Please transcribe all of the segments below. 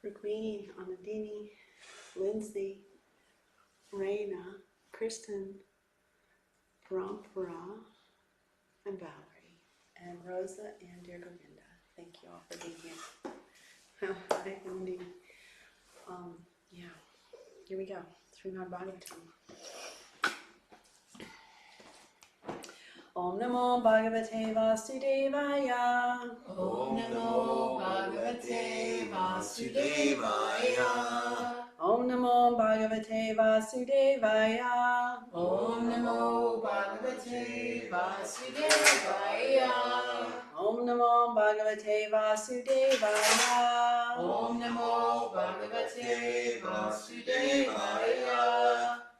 Rukmini, Anandini, Lindsay, Raina, Kristen, Parampara, and Valerie, and Rosa and dear Govinda. Thank you all for being here. Hi, Andy. Yeah, here we go. Srimad Bhagavatam. Om Namo Bhagavate Vasudevaya. Om Namo Bhagavate Vasudevaya. Om Namo Bhagavate Vasudevaya. Om Namo Bhagavate Vasudevaya. Om Namo Bhagavate Vasudevaya. Om Namo Bhagavate Vasudevaya.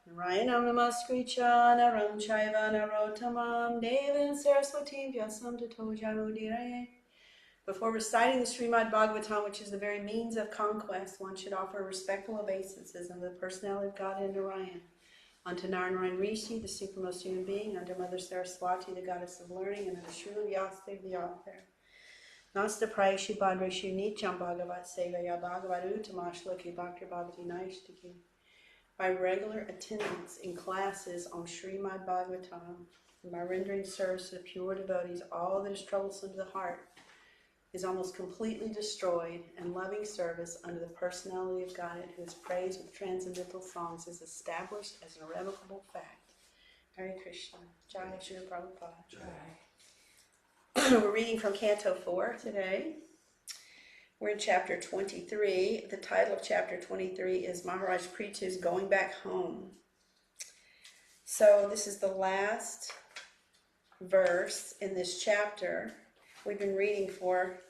Narayanam Namaskricha Naram Chaiva Narottamam Devim Saraswatim Vyasam Tato Jamudire. Before reciting the Srimad Bhagavatam, which is the very means of conquest, one should offer respectful obeisances unto the personality of God and Narayan, unto Narayan Rishi, the supremest human being, unto Mother Saraswati, the goddess of learning, and unto Srila Vyasadeva, the author. Nasta Prayashu Bhadreshu Nityam Bhagavat Sevaya Bhagavadu Tamashloki Bhakti Bhagavati Naishtiki. By regular attendance in classes on Srimad Bhagavatam, and by rendering service to the pure devotees, all that is troublesome to the heart is almost completely destroyed, and loving service under the personality of Godhead, who is praised with transcendental songs, is established as an irrevocable fact. Hare Krishna. Jai Shri Prabhupada. Jai. We're reading from Canto 4 today. We're in chapter 23. The title of chapter 23 is Maharaj Prithu's Going Back Home. So this is the last verse in this chapter. We've been reading for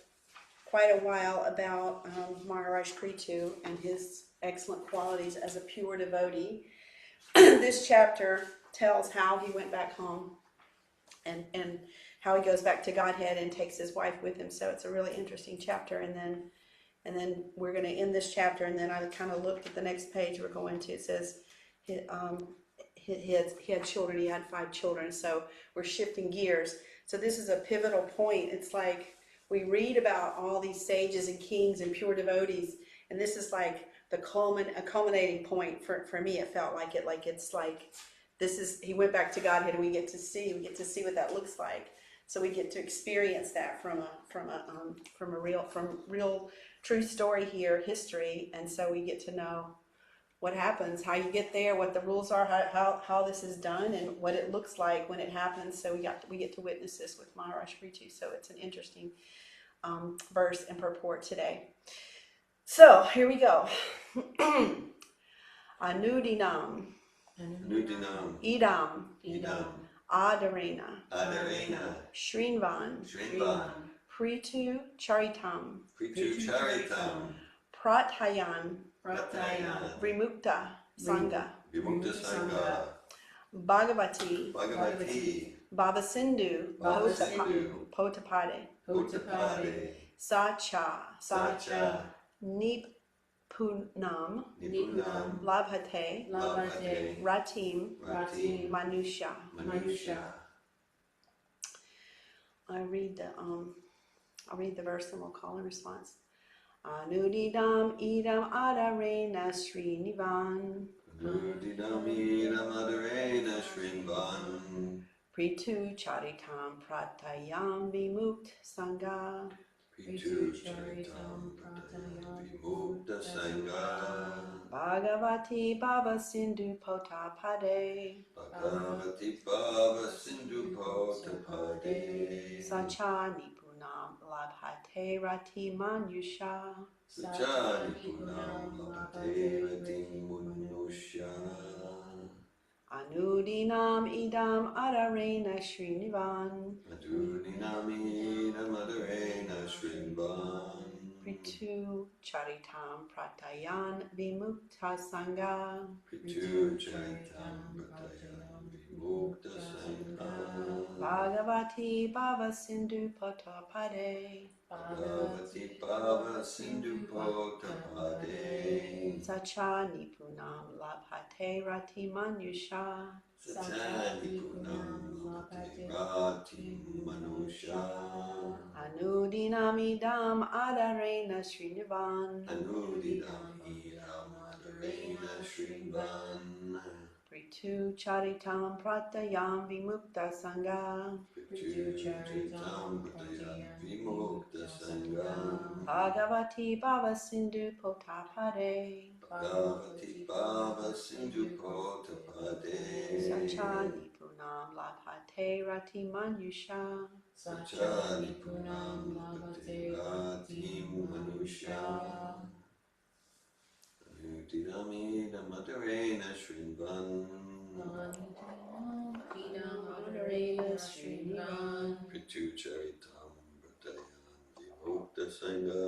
quite a while about Maharaj Prithu and his excellent qualities as a pure devotee. This chapter tells how he went back home and how he goes back to Godhead and takes his wife with him. So it's a really interesting chapter. And then we're going to end this chapter. And then I kind of looked at the next page we're going to. It says he had children. He had 5 children. So we're shifting gears. So this is a pivotal point. It's like we read about all these sages and kings and pure devotees, and this is like a culminating point for me. It felt like it. Like it's like this is he went back to Godhead, and we get to see what that looks like. So we get to experience that from real true story here, history, and so we get to know what happens, how you get there, what the rules are, how this is done, and what it looks like when it happens. So we get to witness this with Maharaj Prithu. So it's an interesting verse and purport today. So here we go. Anudinam. Idam. Adarena. Shrinvan. Prithu Charitam. Prathayan. Vimukta Sangha. Bhagavati. Bhavasindhu. Potapade. Sacha. Nipunam. Labhate. Ratim. Manusha. I'll read the verse and we'll call in response. Anudidam idam adarena Srinivan. Prithu Charitam Pratayam Vimukt Sangha. Bhagavati Bhava Sindhu Potapade. Sacha Nipunam Labhate Rati Manusha. Anudinam idam adarena Srinivan. Prithu Charitam Pratayan Vimukta Sangha. Bhagavati Bhava Sindhu Potapade. Sacha Nipunam Labhate Rati Manusha. Anudinam Anudinamidam adarena Srinivan. Anudidam idam adarena Srinvan. Prthu Charitam Pratayam Vimukta Sangha. Prthu Charitam Pratayam Vimukta Sangha. Bhagavati Bhava Sindhu Potapade. Bhagavati Bhava Sindhu Potapade. Sachani Punam Labhate Rati Manusha. Sachani Punam Labhate Ratim Manusha. Anudinamidam adarena Srinvan. Adarena Srinivan. Prthu Charitam Pratayam Vimukta Sangha.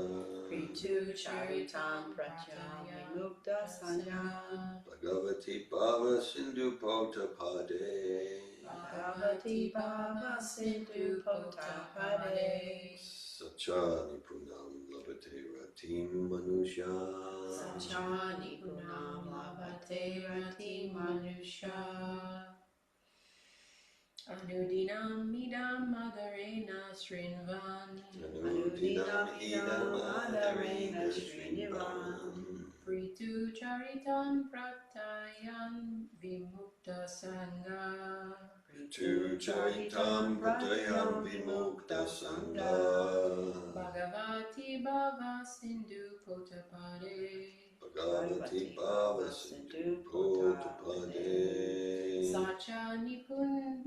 Prthu Charitam Pratyam Vimukta Sangha. Bhagavati Bhava Sindhu Potapade. Bhagavati Bhava Sindhu Potapade. Sachani Punam Labhate Ratim Manusha. Sachani Punam Labhate Rati Manusha. Anudinam idam adarena Srinvan. Anudinam idam adarena Srinivan. Prthu Charitam Pratayam Vimukta Sangha. Prthu Charitam Pratayam Vimukta Sangha. Bhagavati Bhava Sindhu Potapade. Bhagavati Bhava Sindhu Potapade. Sacha Nipunam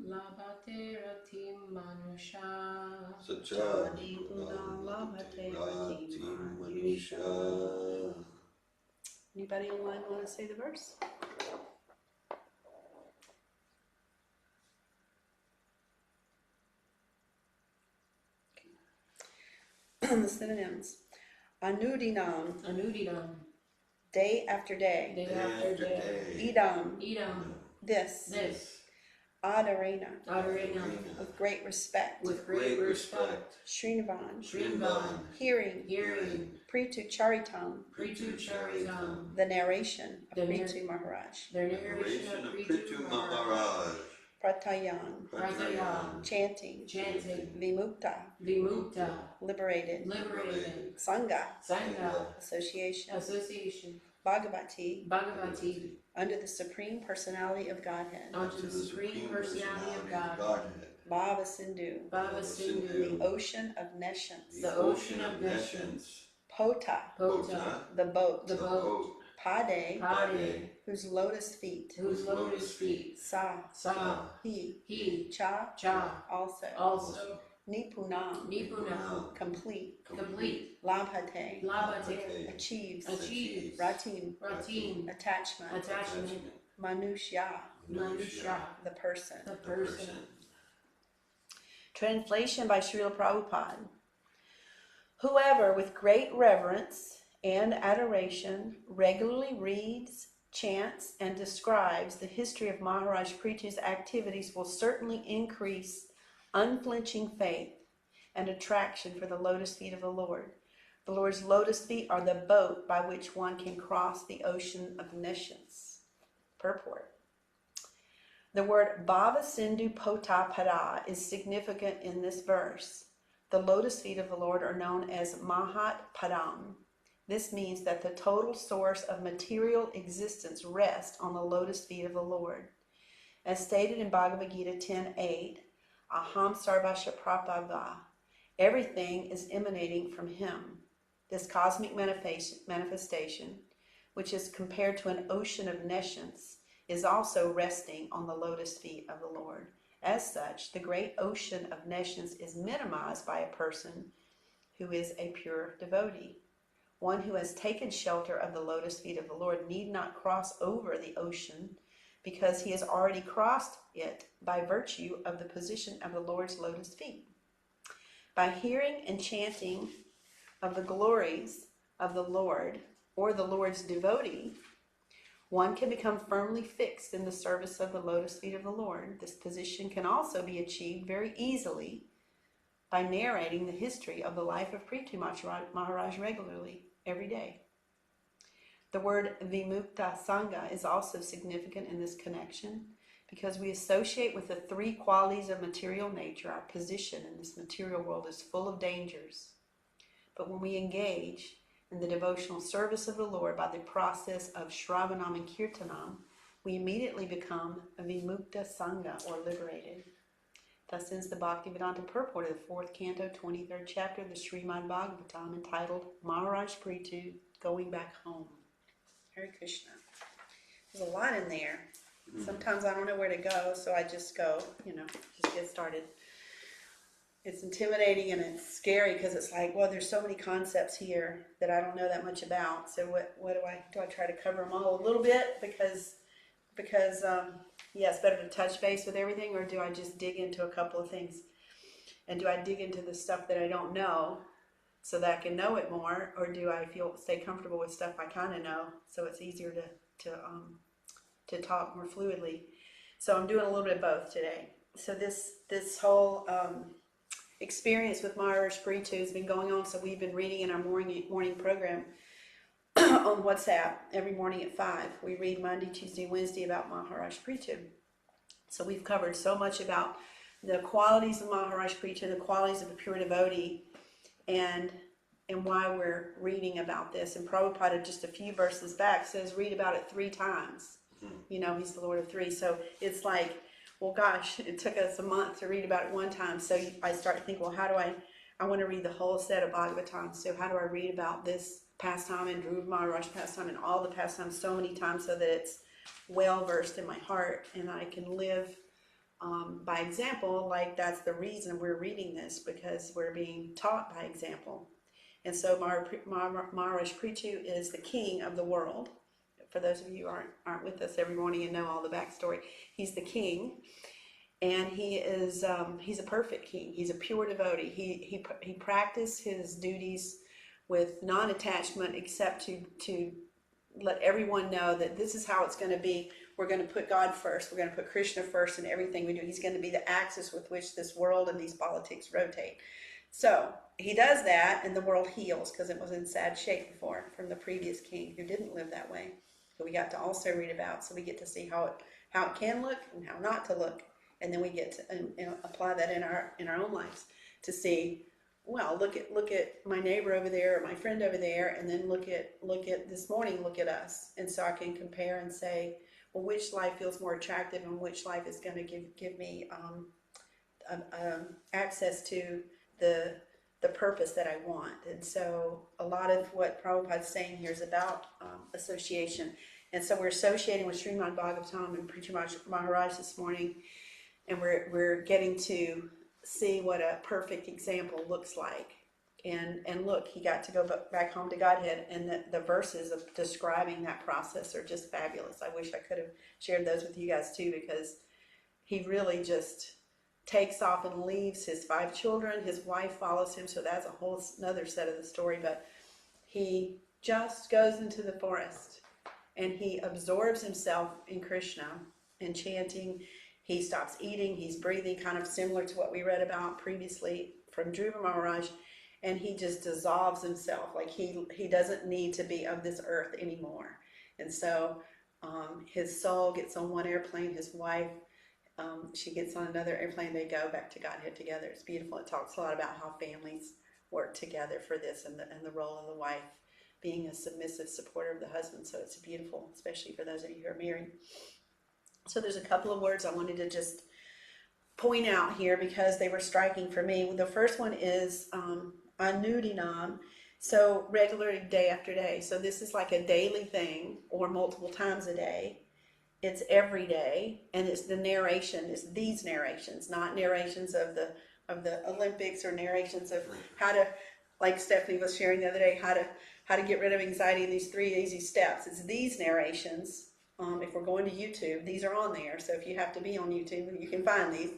Labhate Ratim Manusha. Sachani Punam Labhate Ratim Manusha. Anybody online want to say the verse? The synonyms. Anudinam, Anudinam, day after day. day after day. Idam, Idam, this. this. Adarena, Adarena, with great respect. with great respect. Srinivan, Srinvan, hearing. hearing. Prthu Charitam, Prthu Charitam. the narration of The Prthu Maharaj. The Narration of Prthu Maharaj. Pratayam, Pratayam, chanting. chanting. Vimukta, Vimukta, liberated. liberated. Sangha, Sangha, association. association. Bhagavati, Bhagavati, under the Supreme Personality of Godhead. unto the Supreme Personality of God. Bhava Sindhu, Bhava the Sindhu, Ocean of Nescience. The Ocean of Nescience. Pota, Pota, the boat. the boat. Pade, Pade, whose lotus feet. whose lotus feet. Sa, Sa, he, he, cha, cha, also. also. Nipunam, Nipunam, complete. complete. Labhate, Labhate, achieves. achieves. Ratim, Ratim, attachment. attachment. Manushya, Manusha, the person. the person. Translation by Srila Prabhupada. Whoever with great reverence and adoration regularly reads, chants, and describes the history of Maharaj Prithu's activities will certainly increase unflinching faith and attraction for the lotus feet of the Lord. The Lord's lotus feet are the boat by which one can cross the ocean of nescience. Purport. The word Bhava Sindhu Potapada is significant in this verse. The lotus feet of the Lord are known as Mahat Padam. This means that the total source of material existence rests on the lotus feet of the Lord. As stated in Bhagavad Gita 10:8, Aham Sarvasya Prabhava, everything is emanating from Him. This cosmic manifestation, which is compared to an ocean of nescience, is also resting on the lotus feet of the Lord. As such, the great ocean of nescience is minimized by a person who is a pure devotee. One who has taken shelter of the lotus feet of the Lord need not cross over the ocean because he has already crossed it by virtue of the position of the Lord's lotus feet. By hearing and chanting of the glories of the Lord or the Lord's devotee, one can become firmly fixed in the service of the lotus feet of the Lord. This position can also be achieved very easily by narrating the history of the life of Prthu Maharaj regularly, every day. The word Vimukta Sangha is also significant in this connection because we associate with the three qualities of material nature. Our position in this material world is full of dangers. But when we engage in the devotional service of the Lord by the process of Shravanam and Kirtanam, we immediately become a Vimukta Sangha, or liberated. Thus ends the Bhaktivedanta purport of the 4th canto, 23rd chapter of the Srimad Bhagavatam, entitled Maharaj Prthu, Going Back Home. Hare Krishna. There's a lot in there. Sometimes I don't know where to go, so I just go, just get started. It's intimidating and it's scary because it's like, well, there's so many concepts here that I don't know that much about. So what do I try to cover them all a little bit because it's better to touch base with everything, or do I just dig into a couple of things? And do I dig into the stuff that I don't know so that I can know it more, or do I stay comfortable with stuff I kind of know so it's easier to talk more fluidly? So I'm doing a little bit of both today. So this whole experience with Maharaj Prthu has been going on. So we've been reading in our morning program on WhatsApp every morning at 5. We read Monday, Tuesday, Wednesday about Maharaj Prthu. So we've covered so much about the qualities of Maharaj Prthu, the qualities of a pure devotee, and why we're reading about this. And Prabhupada, just a few verses back, says read about it 3 times. He's the Lord of 3. So it's like, well, gosh, it took us a month to read about it one time. So I start to think, well, how do I want to read the whole set of Bhagavatam. So how do I read about this pastime and Dhruva Maharaj pastime and all the pastimes so many times so that it's well versed in my heart and I can live by example? Like, that's the reason we're reading this, because we're being taught by example. And so Maharaj Prthu is the king of the world. For those of you who aren't with us every morning and know all the backstory, he's the king, and he is he's a perfect king. He's a pure devotee. He practiced his duties with non-attachment, except to let everyone know that this is how it's going to be. We're going to put God first. We're going to put Krishna first in everything we do. He's going to be the axis with which this world and these politics rotate. So he does that, and the world heals, because it was in sad shape before from the previous king who didn't live that way. So we got to also read about, so we get to see how it can look and how not to look, and then we get to apply that in our own lives to see, well, look at my neighbor over there, or my friend over there, and then look at this morning, look at us, and so I can compare and say, well, which life feels more attractive, and which life is going to give me access to the purpose that I want. And so a lot of what Prabhupada's saying here is about association. And so we're associating with Srimad Bhagavatam and Prthu Maharaj this morning, and we're getting to see what a perfect example looks like. And look, he got to go back home to Godhead, and the verses of describing that process are just fabulous. I wish I could have shared those with you guys too, because he really just takes off and leaves his 5 children. His wife follows him, so that's a whole another set of the story. But he just goes into the forest and he absorbs himself in Krishna and chanting. He stops eating, he's breathing, kind of similar to what we read about previously from Dhruva Maharaj, and he just dissolves himself. Like he doesn't need to be of this earth anymore. And so his soul gets on one airplane, his wife, she gets on another airplane, they go back to Godhead together. It's beautiful. It talks a lot about how families work together for this, and the role of the wife being a submissive supporter of the husband. So it's beautiful, especially for those of you who are married. So there's a couple of words I wanted to just point out here because they were striking for me. The first one is anudinam, so regularly, day after day. So this is like a daily thing, or multiple times a day. It's every day, and it's the narration. It's these narrations, not narrations of the Olympics, or narrations of how to, like Stephanie was sharing the other day, how to get rid of anxiety in these 3 easy steps. It's these narrations. If we're going to YouTube, these are on there. So if you have to be on YouTube, you can find these.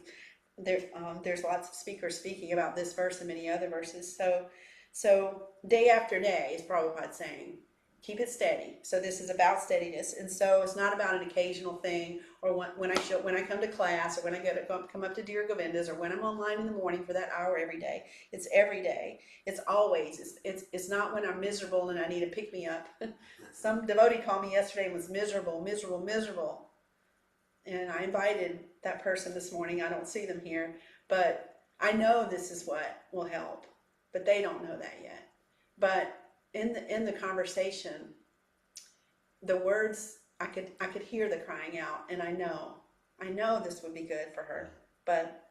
There's lots of speakers speaking about this verse and many other verses. So day after day is Prabhupada saying, keep it steady. So this is about steadiness, and so it's not about an occasional thing, or when I come to class, or when I come up to Dear Govindas, or when I'm online in the morning for that hour every day. It's every day. It's always. It's not when I'm miserable and I need a pick me up. Some devotee called me yesterday and was miserable. and I invited that person this morning. I don't see them here, but I know this is what will help, but they don't know that yet. But in the conversation, the words, I could hear the crying out, and I know this would be good for her, but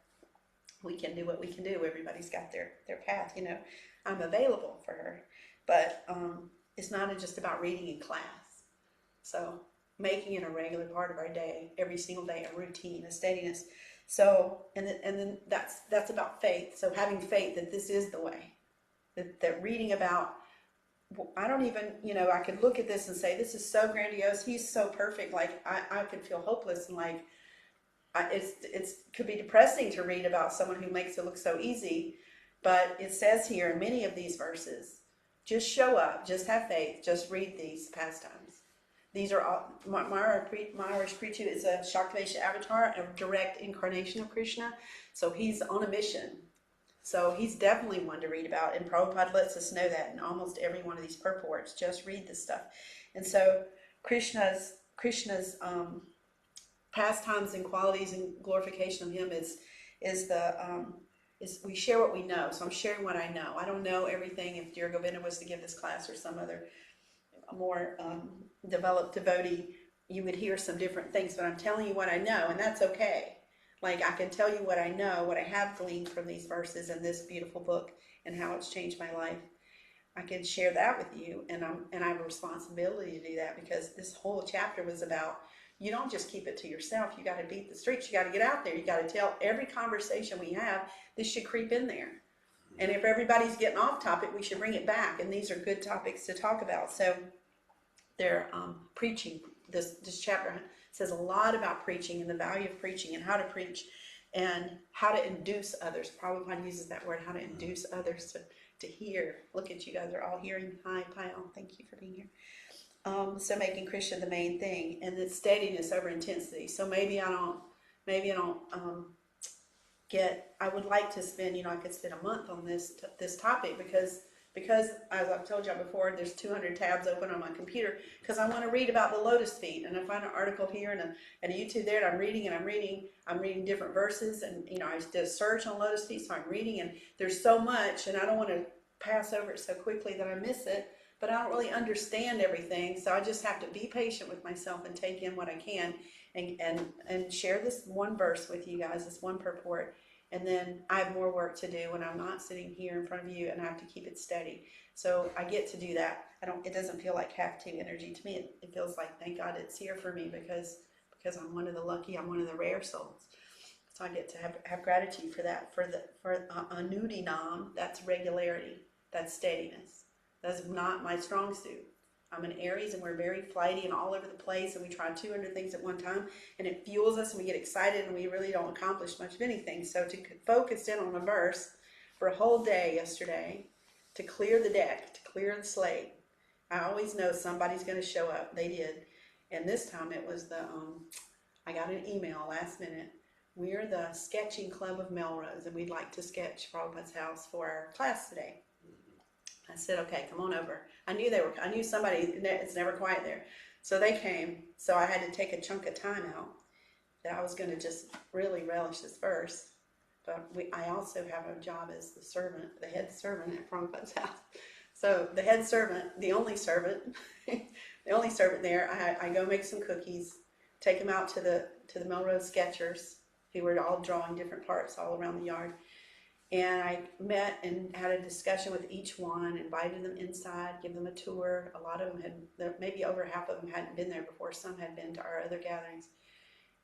we can do what we can do. Everybody's got their path, you know. I'm available for her, but it's not just about reading in class. So making it a regular part of our day, every single day, a routine, a steadiness. So, and then that's about faith. So having faith that this is the way, that reading about, I don't even, you know, I could look at this and say, this is so grandiose. He's so perfect. Like I could feel hopeless, and like, it's could be depressing to read about someone who makes it look so easy. But it says here in many of these verses, just show up, just have faith, just read these pastimes. These are all, Maharaj Prthu is a Shaktivesha avatar, a direct incarnation of Krishna. So he's on a mission. So he's definitely one to read about. And Prabhupada lets us know that in almost every one of these purports. Just read this stuff. And so Krishna's pastimes and qualities and glorification of him is we share what we know. So I'm sharing what I know. I don't know everything. If Dear Govinda was to give this class, or some other more developed devotee, you would hear some different things, but I'm telling you what I know, and that's okay. Like, I can tell you what I know, what I have gleaned from these verses and this beautiful book, and how it's changed my life. I can share that with you, and I have a responsibility to do that, because this whole chapter was about, you don't just keep it to yourself. You got to beat the streets. You got to get out there. You got to tell every conversation we have. This should creep in there. And if everybody's getting off topic, we should bring it back. And these are good topics to talk about. So they're preaching. This chapter says a lot about preaching and the value of preaching and how to preach and how to induce others. Prabhupada uses that word, how to induce others to hear. Look at you guys are all hearing. Hi, Payal. Thank you for being here. So making Krishna the main thing, and the steadiness over intensity. So maybe I don't I would like to spend, I could spend a month on this topic, because as I've told y'all before, there's 200 tabs open on my computer, because I want to read about the lotus feet, and I find an article here and a YouTube there, and I'm reading different verses, and I did a search on lotus feet, so I'm reading, and there's so much, and I don't want to pass over it so quickly that I miss it. But I don't really understand everything, so I just have to be patient with myself and take in what I can, and share this one verse with you guys, this one purport, and then I have more work to do when I'm not sitting here in front of you, and I have to keep it steady. So I get to do that. It doesn't feel like have-to energy to me. It feels like, thank God it's here for me, because I'm one of the lucky, I'm one of the rare souls. So I get to have gratitude for that. For anudinam, that's regularity, that's steadiness. That's not my strong suit. I'm an Aries, and we're very flighty and all over the place, and we try 200 things at one time, and it fuels us, and we get excited, and we really don't accomplish much of anything. So to focus in on a verse for a whole day yesterday, to clear the deck, to clear the slate, I always know somebody's going to show up. They did. And this time it was I got an email last minute. We're the sketching club of Melrose, and we'd like to sketch Prabhupada's house for our class today. I said, okay, come on over. I knew somebody, it's never quiet there. So they came. So I had to take a chunk of time out that I was going to just really relish this verse. But I also have a job as the head servant at Prabhupada's house. So the head servant, the only servant there, I go make some cookies, take them out to the Melrose sketchers, who were all drawing different parts all around the yard. And I met and had a discussion with each one, invited them inside, give them a tour. A lot of them maybe over half of them hadn't been there before. Some had been to our other gatherings.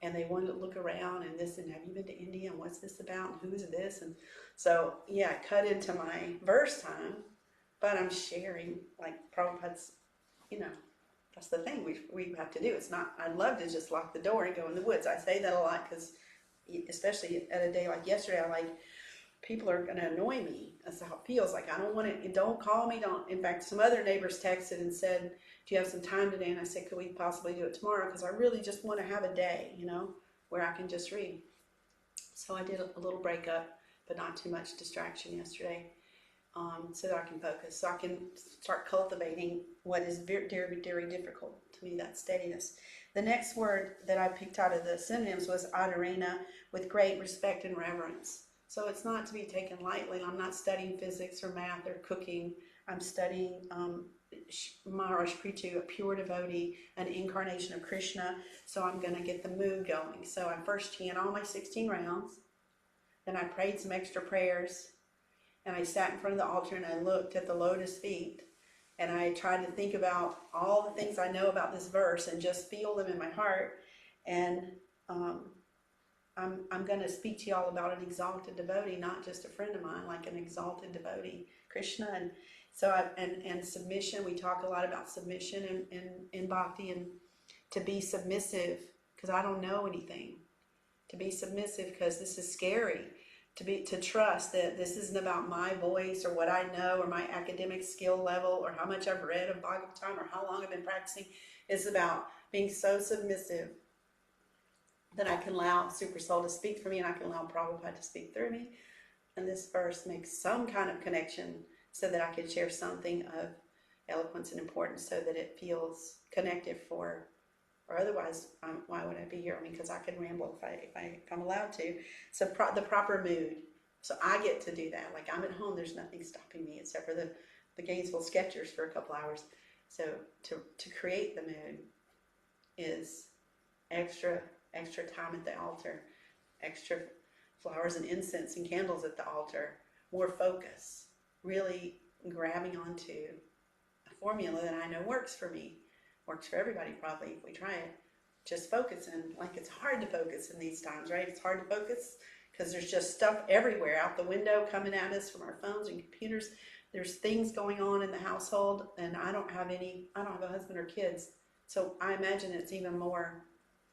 And they wanted to look around and this, and have you been to India, and what's this about, and who's this? And so, yeah, I cut into my verse time, but I'm sharing, like Prabhupada's, that's the thing we have to do. It's not, I'd love to just lock the door and go in the woods. I say that a lot, because especially at a day like yesterday, people are going to annoy me. That's how it feels. Like, I don't want to, don't call me, don't. In fact, some other neighbors texted and said, do you have some time today? And I said, could we possibly do it tomorrow? Because I really just want to have a day, where I can just read. So I did a little breakup, but not too much distraction yesterday. so that I can focus, so I can start cultivating what is very, very, very difficult to me, that steadiness. The next word that I picked out of the synonyms was adharena, with great respect and reverence. So it's not to be taken lightly. I'm not studying physics or math or cooking. I'm studying Maharaj Prthu, a pure devotee, an incarnation of Krishna. So I'm going to get the mood going. So I first chant all my 16 rounds. Then I prayed some extra prayers. And I sat in front of the altar and I looked at the lotus feet. And I tried to think about all the things I know about this verse and just feel them in my heart. And I'm going to speak to y'all about an exalted devotee, not just a friend of mine, like an exalted devotee, Krishna. And so and submission. We talk a lot about submission in bhakti, and to be submissive because I don't know anything. To be submissive because this is scary. To trust that this isn't about my voice or what I know or my academic skill level or how much I've read of Bhagavatam or how long I've been practicing. It's about being so submissive that I can allow Super Soul to speak for me and I can allow Prabhupada to speak through me. And this verse makes some kind of connection so that I can share something of eloquence and importance so that it feels connected or otherwise, why would I be here? I mean, because I can ramble if I'm allowed to. So the proper mood. So I get to do that. Like I'm at home, there's nothing stopping me except for the Gainesville Skechers for a couple hours. So to create the mood is extra time at the altar, extra flowers and incense and candles at the altar, more focus, really grabbing onto a formula that I know works for me. Works for everybody probably if we try it. Just focusing, like it's hard to focus in these times, right? It's hard to focus because there's just stuff everywhere out the window coming at us from our phones and computers. There's things going on in the household, and I don't have a husband or kids. So I imagine it's even more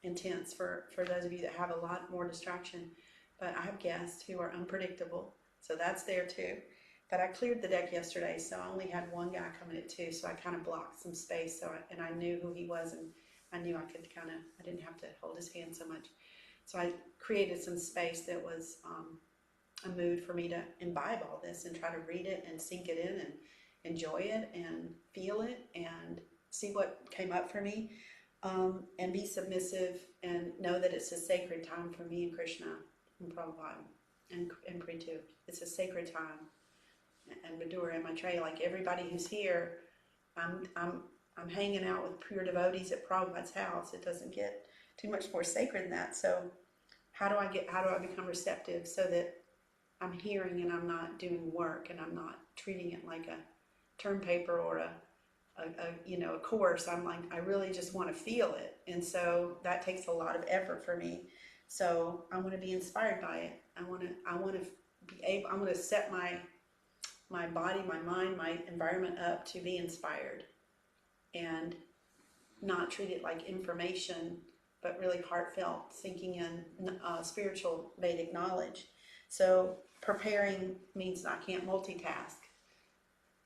intense for those of you that have a lot more distraction. But I have guests who are unpredictable, so that's there too. But I cleared the deck yesterday, so I only had one guy coming at 2, so I kind of blocked some space. And I knew who he was, and I knew I didn't have to hold his hand so much. So I created some space that was a mood for me to imbibe all this and try to read it and sink it in and enjoy it and feel it and see what came up for me, and be submissive and know that it's a sacred time for me and Krishna and Prabhupada and Prthu. It's a sacred time. And Madhura and Maitreya, like everybody who's here, I'm hanging out with pure devotees at Prabhupada's house. It doesn't get too much more sacred than that. So how do I become receptive so that I'm hearing and I'm not doing work and I'm not treating it like a term paper or a course. I'm like, I really just want to feel it. And so that takes a lot of effort for me. So I want to be inspired by it. I want to set my body, my mind, my environment up to be inspired and not treat it like information, but really heartfelt, sinking in spiritual Vedic knowledge. So preparing means I can't multitask.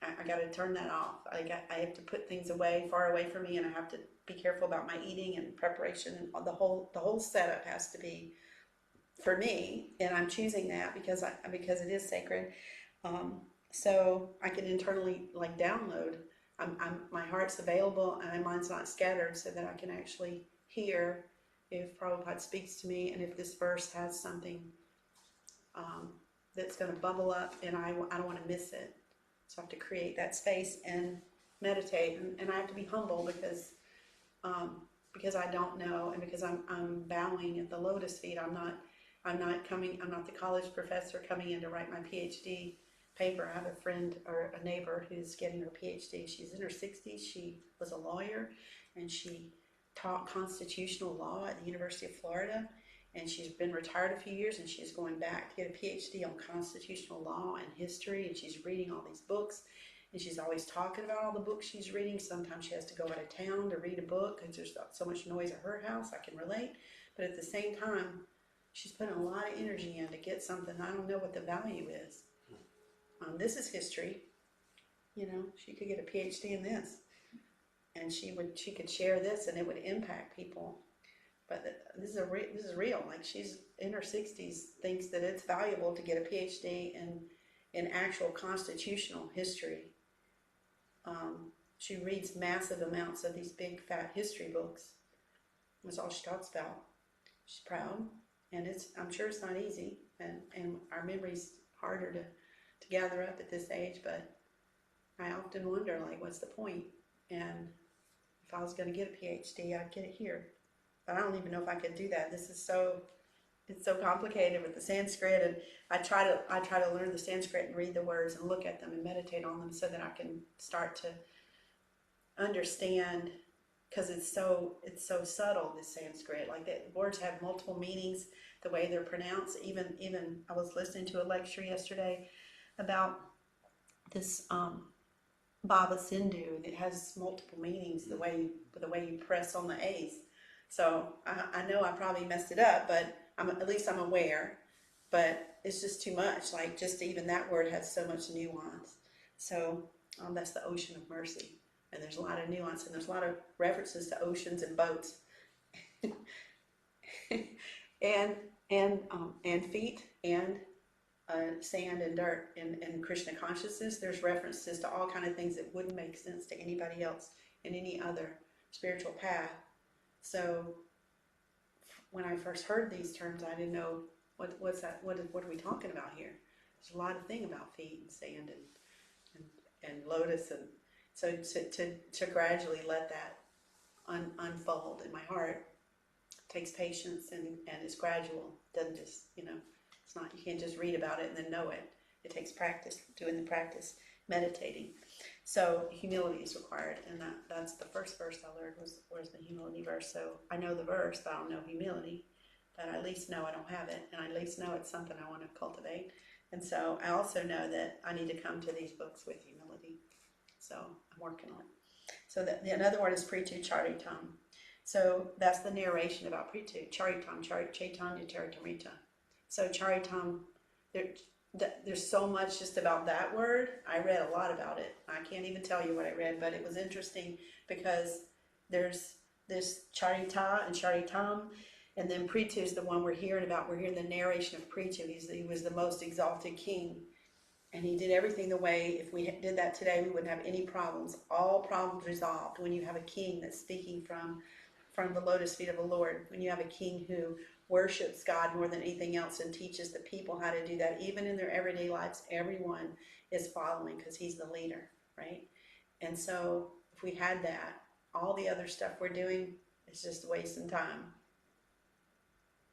I got to turn that off. I have to put things far away from me, and I have to be careful about my eating and preparation. The whole setup has to be for me, and I'm choosing that because it is sacred. So I can internally download. My heart's available and my mind's not scattered, so that I can actually hear if Prabhupada speaks to me and if this verse has something that's going to bubble up, and I don't want to miss it. So I have to create that space and meditate, and I have to be humble because I don't know, and because I'm bowing at the lotus feet. I'm not the college professor coming in to write my PhD paper. I have a friend or a neighbor who's getting her PhD. She's in her 60s. She was a lawyer, and she taught constitutional law at the University of Florida, and she's been retired a few years, and she's going back to get a PhD on constitutional law and history, and she's reading all these books, and she's always talking about all the books she's reading. Sometimes she has to go out of town to read a book because there's so much noise at her house. I can relate, but at the same time, she's putting a lot of energy in to get something. I don't know what the value is. This is history. She could get a PhD in this, and she could share this, and it would impact people. But this is real. Like, she's in her 60s, thinks that it's valuable to get a PhD in actual constitutional history. She reads massive amounts of these big fat history books. That's all she talks about. She's proud, and I'm sure it's not easy, and our memory's harder to gather up at this age, but I often wonder, like, what's the point? And if I was going to get a PhD, I'd get it here. But I don't even know if I could do that. It's so complicated with the Sanskrit, and I try to learn the Sanskrit and read the words and look at them and meditate on them so that I can start to understand, because it's so subtle, this Sanskrit. Like, the words have multiple meanings, the way they're pronounced. Even I was listening to a lecture yesterday about this Baba Sindhu, and it has multiple meanings, the way you press on the A's. So I know I probably messed it up, but at least I'm aware. But it's just too much. Like, just even that word has so much nuance. So that's the ocean of mercy, and there's a lot of nuance, and there's a lot of references to oceans and boats, and feet, and sand and dirt. In Krishna consciousness, there's references to all kind of things that wouldn't make sense to anybody else in any other spiritual path. So when I first heard these terms, I didn't know what's that. What are we talking about here? There's a lot of thing about feet and sand and lotus, and so to gradually let that unfold in my heart takes patience, and it's gradual. It doesn't just, it's not, you can't just read about it and then know it. It takes practice, doing the practice, meditating. So humility is required, and that's the first verse I learned was the humility verse. So I know the verse, but I don't know humility. But I at least know I don't have it, and I at least know it's something I want to cultivate. And so I also know that I need to come to these books with humility. So I'm working on it. So another word is Prthu Charitam. So that's the narration about Prthu. Charitam, Chaitanya Charitamrita. So Charitam, there's so much just about that word. I read a lot about it. I can't even tell you what I read, but it was interesting because there's this Charita and Charitam, and then Prthu is the one we're hearing about. We're hearing the narration of Prthu. He was the most exalted king, and he did everything the way, if we did that today, we wouldn't have any problems. All problems resolved when you have a king that's speaking from the lotus feet of the Lord, when you have a king who worships God more than anything else and teaches the people how to do that. Even in their everyday lives, everyone is following because he's the leader, right? And so if we had that, all the other stuff we're doing is just wasting time.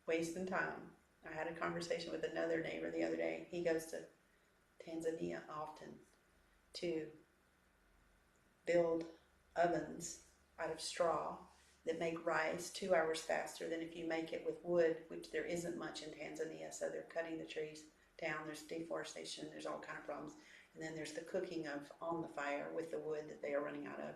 Wasting time. I had a conversation with another neighbor the other day. He goes to Tanzania often to build ovens out of straw that make rice 2 hours faster than if you make it with wood, which there isn't much in Tanzania. So they're cutting the trees down. There's deforestation. There's all kind of problems. And then there's the cooking of on the fire with the wood that they are running out of.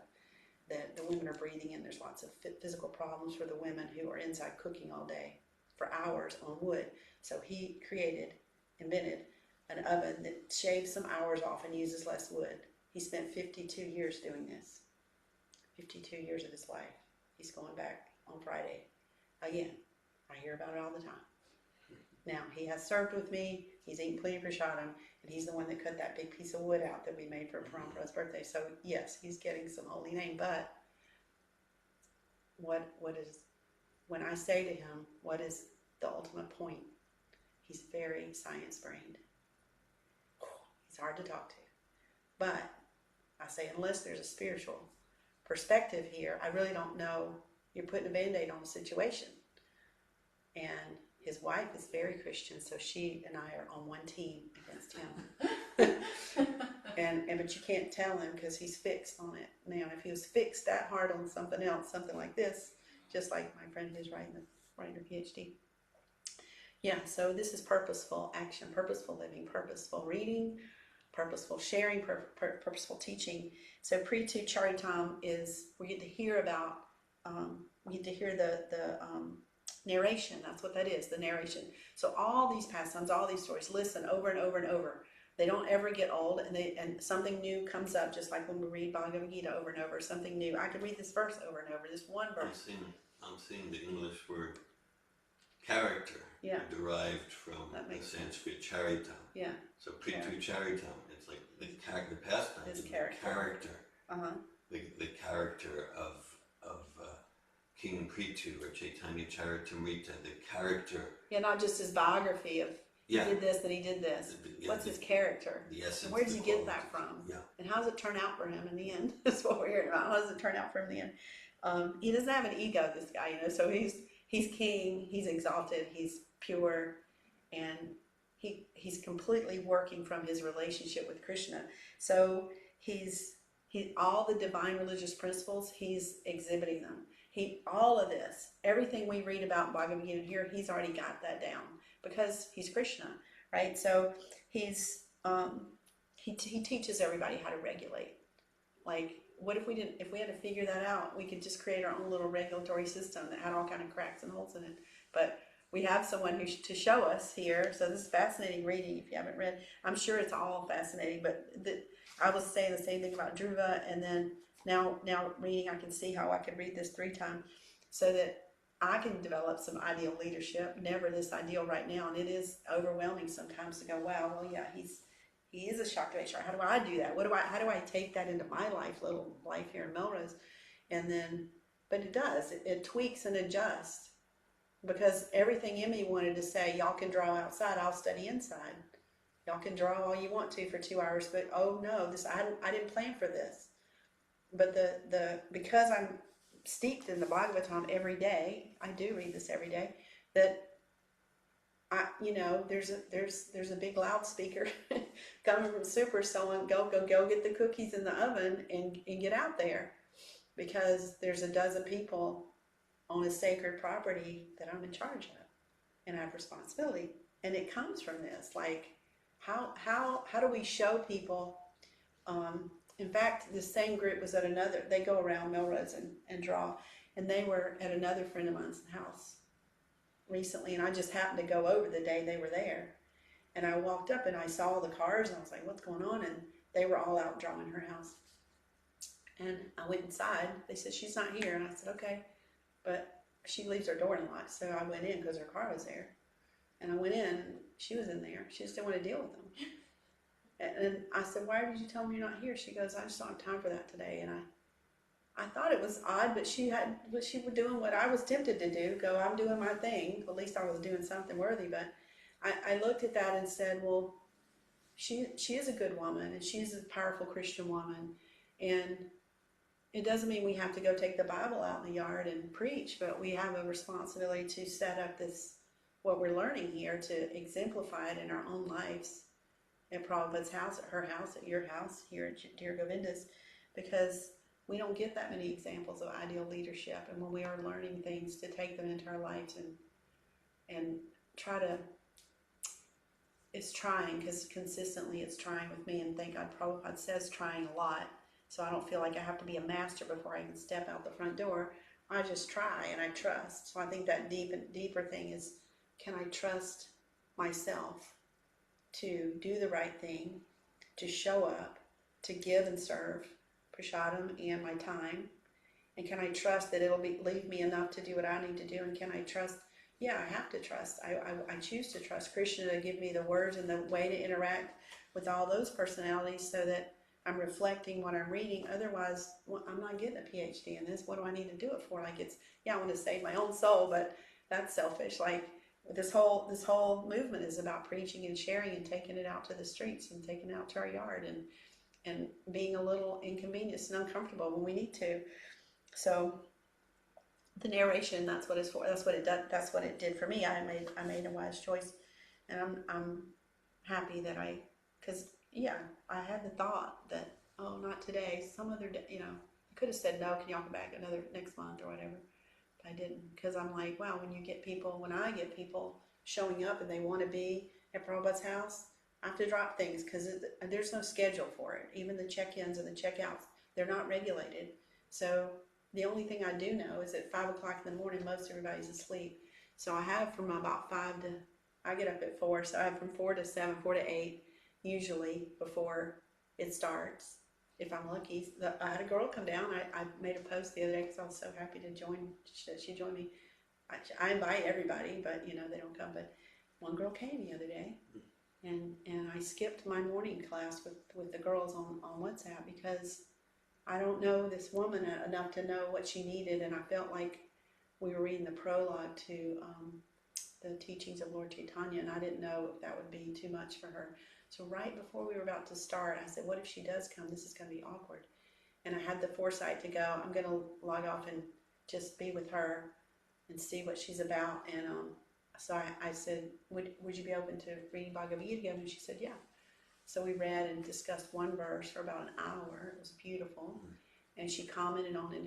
The women are breathing in. There's lots of physical problems for the women who are inside cooking all day for hours on wood. So he invented an oven that shaves some hours off and uses less wood. He spent 52 years doing this. 52 years of his life. He's going back on Friday. Again, I hear about it all the time. Now, he has served with me. He's eaten plenty of prasadam, and he's the one that cut that big piece of wood out that we made for Parampar's birthday. So, yes, he's getting some holy name. But what is, when I say to him, what is the ultimate point? He's very science-brained. He's hard to talk to. But I say, unless there's a spiritual perspective here, I really don't know. You're putting a Band-Aid on the situation. And his wife is very Christian, so she and I are on one team against him. But you can't tell him because he's fixed on it. Now, if he was fixed that hard on something else, something like this, just like my friend who's writing her PhD. Yeah, so this is purposeful action, purposeful living, purposeful reading, purposeful sharing, purposeful teaching. So Prthu Charitam is, we get to hear about, we get to hear the narration. That's what that is, the narration. So all these pastimes, all these stories, listen over and over and over. They don't ever get old, and something new comes up, just like when we read Bhagavad Gita over and over, something new. I could read this verse over and over, this one verse. I'm seeing the English word character Yeah. derived from That the makes sense. Sanskrit charitam. Yeah. So Prthu charitam, it's like the pastime, His the character. character, Uh-huh. the character of King Prthu or Chaitanya Charitamrita, the character. Yeah, not just his biography of he did this, then he did this. What's his character? The essence. And where does he get that from? Yeah. And how does it turn out for him in the end? That's what we're hearing about. How does it turn out for him in the end? He doesn't have an ego, this guy, so he's king, he's exalted, he's pure, and he's completely working from his relationship with Krishna. So he all the divine religious principles, he's exhibiting them. All of this, everything we read about in Bhagavad Gita here, he's already got that down because he's Krishna, right? So he teaches everybody how to regulate. Like, what if we had to figure that out? We could just create our own little regulatory system that had all kind of cracks and holes in it. But we have someone to show us here. So this is fascinating reading. If you haven't read, I'm sure it's all fascinating. But I was saying the same thing about Dhruva, and then now reading, I can see how I could read this 3 times so that I can develop some ideal leadership. Never this ideal right now, and it is overwhelming sometimes to go, wow, well, yeah, he is a Shaktiveshwar. How do I do that? How do I take that into my little life here in Melrose? And then, but it does. It tweaks and adjusts because everything in me wanted to say, y'all can draw outside, I'll study inside. Y'all can draw all you want to for 2 hours, but oh no, I didn't plan for this. But because I'm steeped in the Bhagavatam every day, I do read this every day, that there's a big loudspeaker coming from Super selling, go get the cookies in the oven and get out there, because there's a dozen people on a sacred property that I'm in charge of and I have responsibility. And it comes from this, like how do we show people? In fact, this same group was at they go around Melrose and draw, and they were at another friend of mine's house recently, and I just happened to go over the day they were there, and I walked up and I saw all the cars and I was like, what's going on? And they were all out drawing her house, and I went inside. They said, she's not here, and I said, okay, but she leaves her door unlocked. So I went in because her car was there, and I went in and she was in there. She just didn't want to deal with them. And I said, why did you tell me you're not here? She goes, I just don't have time for that today. And I thought it was odd, but she was doing what I was tempted to do. Go, I'm doing my thing. At least I was doing something worthy. But I looked at that and said, well, she is a good woman, and she's a powerful Christian woman. And it doesn't mean we have to go take the Bible out in the yard and preach, but we have a responsibility to set up what we're learning here, to exemplify it in our own lives. At Prabhupada's house, at her house, at your house, here at Dear Govinda's, because we don't get that many examples of ideal leadership. And when we are learning things, to take them into our lives and try to, it's trying, because consistently it's trying with me, and thank God Prabhupada says trying a lot, so I don't feel like I have to be a master before I can step out the front door. I just try and I trust. So I think that deeper thing is, can I trust myself to do the right thing, to show up, to give and serve prasadam and my time, and can I trust that it'll leave me enough to do what I need to do? And can I trust? Yeah, I have to trust. I choose to trust Krishna to give me the words and the way to interact with all those personalities, so that I'm reflecting what I'm reading. Otherwise, I'm not getting a PhD in this. What do I need to do it for? Like, I want to save my own soul, but that's selfish. Like, this whole movement is about preaching and sharing and taking it out to the streets and taking it out to our yard and being a little inconvenienced and uncomfortable when we need to. So the narration, that's what it's for. That's what it does. That's what it did for me. I made a wise choice, and I'm happy that I had the thought that, oh, not today, some other day. I could have said no. Can y'all come back next month or whatever? I didn't, because I'm like, wow, when I get people showing up and they want to be at Prabhupada's house, I have to drop things because there's no schedule for it. Even the check-ins and the check-outs, they're not regulated. So the only thing I do know is at 5 o'clock in the morning, most everybody's asleep. So I have from about 5 to, I get up at 4, so I have from 4 to 7, 4 to 8, usually before it starts. If I'm lucky. I had a girl come down. I made a post the other day because I was so happy to join. She joined me. I invite everybody, but you know, they don't come. But one girl came the other day, and I skipped my morning class with the girls on WhatsApp because I don't know this woman enough to know what she needed, and I felt like we were reading the prologue to the teachings of Lord Chaitanya, and I didn't know if that would be too much for her. So right before we were about to start, I said, what if she does come? This is going to be awkward. And I had the foresight to go, I'm going to log off and just be with her and see what she's about. And so I said, would you be open to reading Bhagavad Gita again? And she said, yeah. So we read and discussed one verse for about an hour. It was beautiful. And she commented on it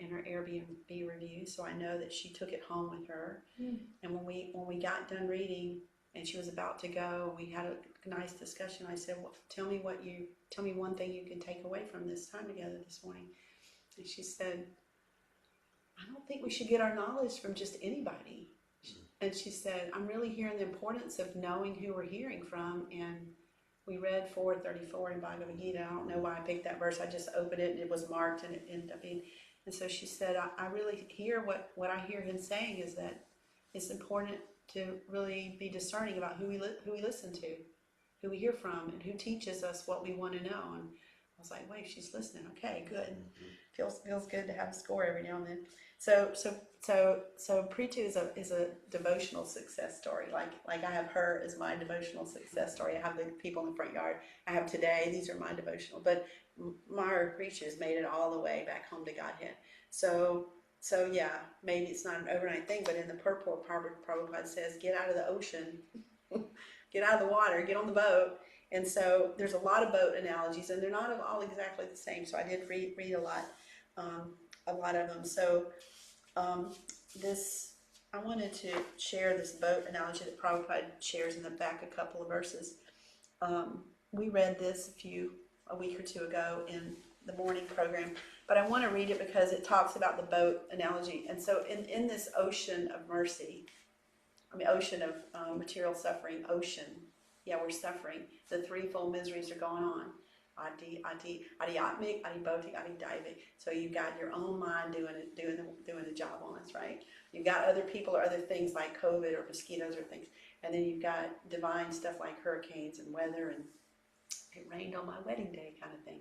in her Airbnb review, so I know that she took it home with her. And when we got done reading and she was about to go, we had a nice discussion. I said, well, tell me one thing you can take away from this time together this morning. And she said, I don't think we should get our knowledge from just anybody. And she said, I'm really hearing the importance of knowing who we're hearing from. And we read 434 in Bhagavad Gita. I don't know why I picked that verse. I just opened it and it was marked and it ended up being. And so she said, I really hear what I hear him saying is that it's important to really be discerning about who we listen to, who we hear from, and who teaches us what we want to know. And I was like, wait, she's listening. Okay, good. Feels good to have a score every now and then. So Prthu is a devotional success story. Like I have her as my devotional success story. I have the people in the front yard. I have today. These are my devotional. But Maharaja Preacher's made it all the way back home to Godhead. So yeah, maybe it's not an overnight thing, but in the purport, Prabhupada says, get out of the ocean, get out of the water, get on the boat. And so there's a lot of boat analogies, and they're not all exactly the same. So I did read a lot of them. So I wanted to share this boat analogy that Prabhupada shares in the back, a couple of verses. We read this a week or two ago in the morning program, but I want to read it because it talks about the boat analogy. And so in this ocean of mercy, ocean of material suffering, we're suffering. The threefold miseries are going on. Adhyatmic, adhibautic, adhidaivic. So you've got your own mind doing the job on us, right? You've got other people or other things like COVID or mosquitoes or things. And then you've got divine stuff like hurricanes and weather and it rained on my wedding day kind of thing.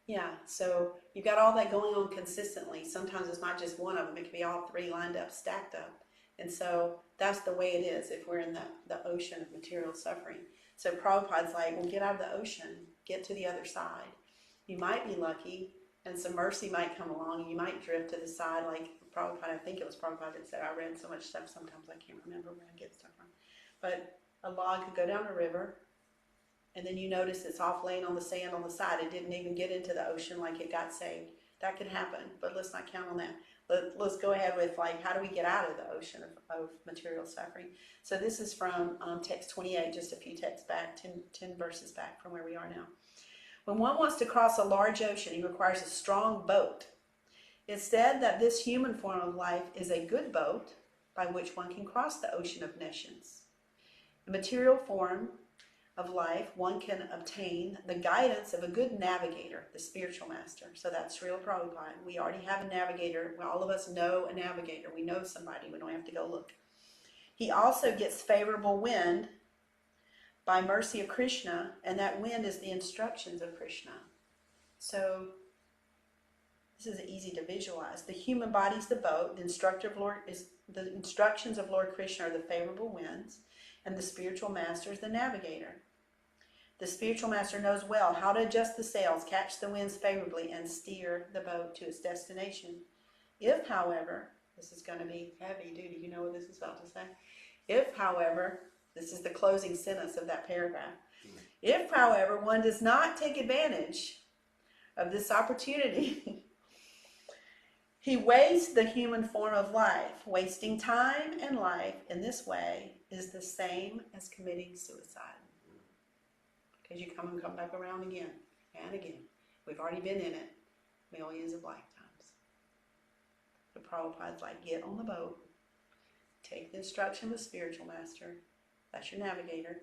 Yeah, so you've got all that going on consistently. Sometimes it's not just one of them. It can be all three lined up, stacked up. And so that's the way it is if we're in the ocean of material suffering. So Prabhupada's like, well, get out of the ocean, get to the other side. You might be lucky, and some mercy might come along, and you might drift to the side, like Prabhupada, I think it was Prabhupada that said, I read so much stuff, sometimes I can't remember where I get stuff from. But a log could go down a river, and then you notice it's off laying on the sand on the side. It didn't even get into the ocean like it got saved. That could happen, but let's not count on that. Let's go ahead with how do we get out of the ocean of material suffering? So this is from text 28, just a few texts back, 10 verses back from where we are now. When one wants to cross a large ocean, he requires a strong boat. It's said that this human form of life is a good boat by which one can cross the ocean of nescience. The material form of life, one can obtain the guidance of a good navigator, the spiritual master. So that's Srila Prabhupada. We already have a navigator. All of us know a navigator. We know somebody. We don't have to go look. He also gets favorable wind by mercy of Krishna, and that wind is the instructions of Krishna. So this is easy to visualize. The human body is the boat. The instructions of Lord Krishna are the favorable winds, and the spiritual master is the navigator. The spiritual master knows well how to adjust the sails, catch the winds favorably, and steer the boat to its destination. If, however, this is going to be heavy duty, you know what this is about to say? If, however, this is the closing sentence of that paragraph. If, however, one does not take advantage of this opportunity, he wastes the human form of life. Wasting time and life in this way is the same as committing suicide. Because you come back around again and again. We've already been in it millions of lifetimes. The Prabhupada's like, get on the boat, take the instruction of the spiritual master, that's your navigator,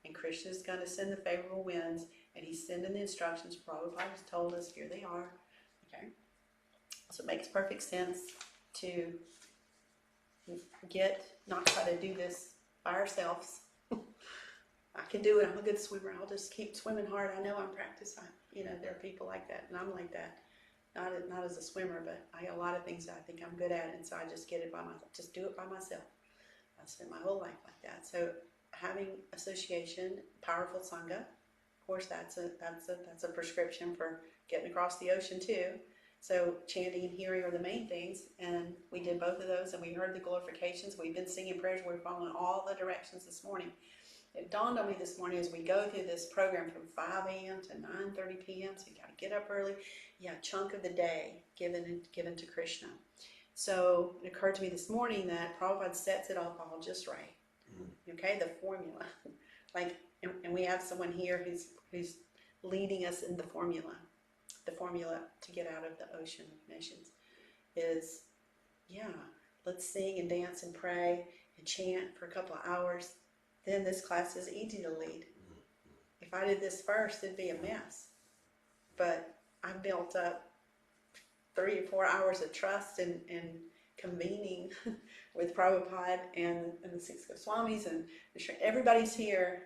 and Krishna's going to send the favorable winds, and he's sending the instructions. Prabhupada has told us, here they are. Okay, so it makes perfect sense to not try to do this by ourselves. I can do it. I'm a good swimmer. I'll just keep swimming hard. I know I'm practicing. There are people like that, and I'm like that. Not as a swimmer, but I got a lot of things that I think I'm good at, and so I just get it by myself. Just do it by myself. I spent my whole life like that. So having association, powerful sangha, of course, that's a prescription for getting across the ocean too. So chanting and hearing are the main things, and we did both of those, and we heard the glorifications. We've been singing prayers. We're following all the directions this morning. It dawned on me this morning as we go through this program from 5 a.m. to 9:30 p.m. So you got to get up early. Yeah, chunk of the day given to Krishna. So it occurred to me this morning that Prabhupada sets it up all just right. Okay, the formula, and we have someone here who's leading us in the formula. The formula to get out of the Ocean of Nescience is, let's sing and dance and pray and chant for a couple of hours. Then this class is easy to lead. If I did this first, it'd be a mess. But I built up 3 or 4 hours of trust and convening with Prabhupada and the 6 Goswamis, and everybody's here.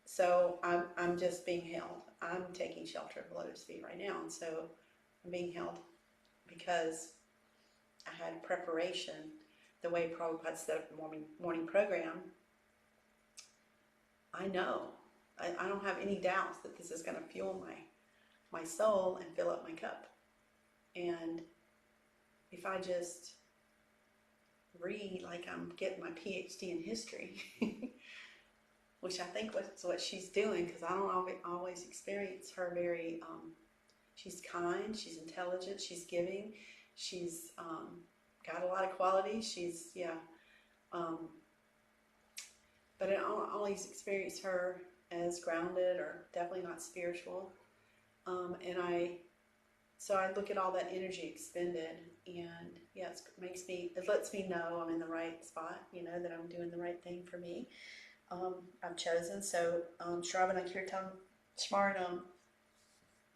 So I'm just being held. I'm taking shelter of the lotus feet right now, and so I'm being held because I had preparation. The way Prabhupada set up the morning program, I know. I don't have any doubts that this is going to fuel my soul and fill up my cup. And if I just read like I'm getting my PhD in history, which I think was what she's doing, because I don't always experience her very, she's kind, she's intelligent, she's giving, she's got a lot of qualities, but I don't always experience her as grounded or definitely not spiritual. So I look at all that energy expended, and it lets me know I'm in the right spot, that I'm doing the right thing for me. I've chosen. So Shravana, Kirtan, Smaranam,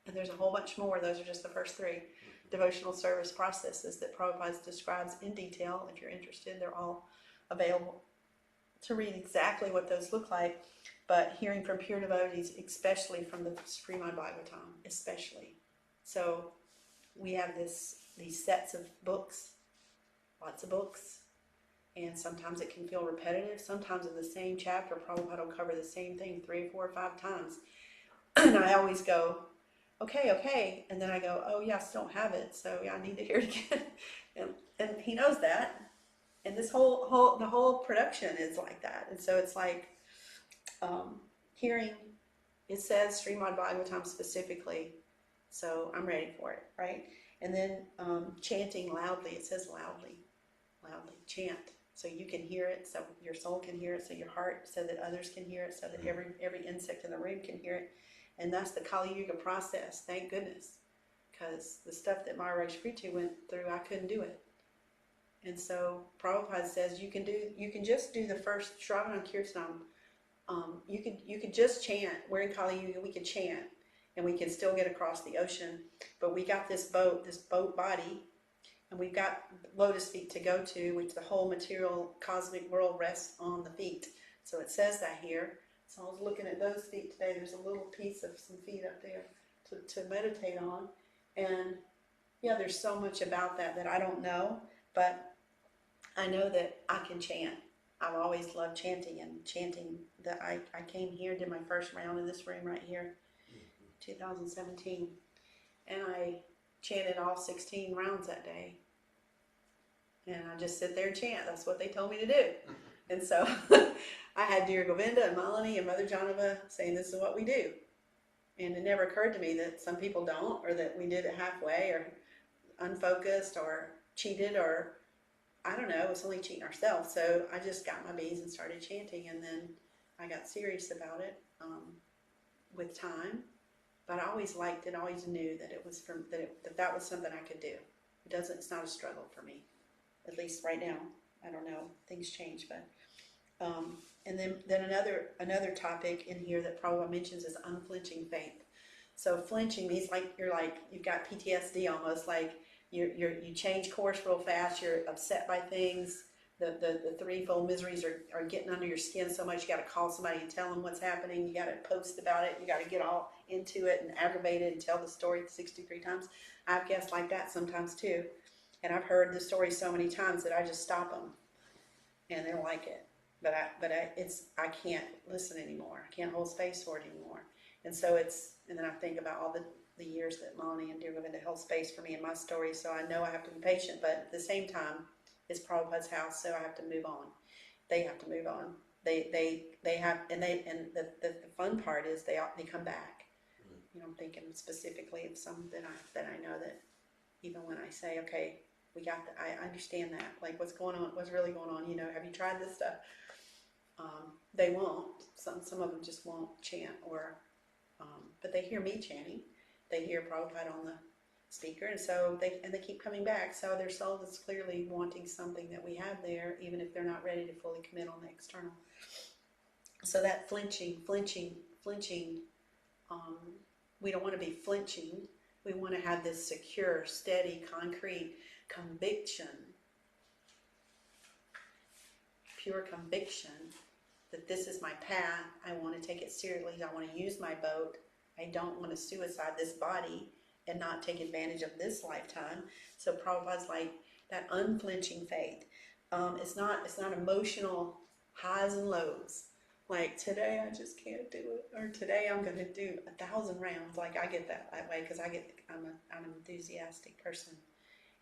and there's a whole bunch more. Those are just the first 3 devotional service processes that Prabhupada describes in detail. If you're interested, they're all available to read exactly what those look like. But hearing from pure devotees, especially from the Srimad Bhagavatam, especially. So we have these sets of books, lots of books. And sometimes it can feel repetitive. Sometimes in the same chapter, Prabhupada will cover the same thing 3 or 4 or 5 times. And I always go, okay. And then I go, oh, yeah, I still don't have it. So, yeah, I need to hear it again. And he knows that. And this the whole production is like that. And so it's like hearing, it says Srimad Bhagavatam specifically. So I'm ready for it, right? And then chanting loudly. It says loudly, chant. So you can hear it, so your soul can hear it, so your heart, so that others can hear it, so that every insect in the room can hear it. And that's the Kali Yuga process, thank goodness. Because the stuff that Maharaj Prthu went through, I couldn't do it. And so Prabhupada says you can just do the first Shravana Kirtanam. You could just chant. We're in Kali Yuga, we could chant, and we can still get across the ocean. But we got this boat body, and we've got lotus feet to go to, which the whole material cosmic world rests on the feet. So it says that here. So I was looking at those feet today. There's a little piece of some feet up there to meditate on. And yeah, there's so much about that I don't know, but I know that I can chant. I've always loved chanting, and chanting that I came here, did my first round in this room right here, 2017. And I chanted all 16 rounds that day. And I just sit there and chant. That's what they told me to do. And so I had dear Govinda and Malini and Mother Janava saying this is what we do. And it never occurred to me that some people don't, or that we did it halfway, or unfocused, or cheated, or I don't know, it's only cheating ourselves. So I just got my beads and started chanting, and then I got serious about it with time. But I always liked it, always knew that it was that was something I could do. It's not a struggle for me, at least right now. I don't know, things change, but and then another topic in here that Prabhupada mentions is unflinching faith. So flinching means you've got PTSD almost, like you change course real fast. You're upset by things the threefold miseries are getting under your skin so much, you got to call somebody and tell them what's happening. You got to post about it. You got to get all into it and aggravate it and tell the story 63 times. I have guests like that sometimes too. And I've heard the story so many times that I just stop them and they don't like it. But I can't listen anymore. I can't hold space for it anymore. And so and then I think about all the years that Melanie and Dear Govinda held space for me in my story. So I know I have to be patient, but at the same time, it's Prabhupada's house, so I have to move on. They have to move on. They have, and the fun part is they come back. You know, I'm thinking specifically of some that I know that even when I say, okay, I understand that, like what's going on, what's really going on. You know, have you tried this stuff? They won't. Some of them just won't chant, but they hear me chanting. They hear Prabhupada on the speaker, and so they keep coming back. So their soul is clearly wanting something that we have there, even if they're not ready to fully commit on the external. So that flinching. We don't want to be flinching. We want to have this secure, steady, concrete conviction, pure conviction that this is my path. I want to take it seriously. I want to use my boat. I don't want to suicide this body and not take advantage of this lifetime. So Prabhupada's like that unflinching faith. It's not emotional highs and lows. Like today I just can't do it, or today I'm going to do 1,000 rounds. Like I get that way because I'm an enthusiastic person,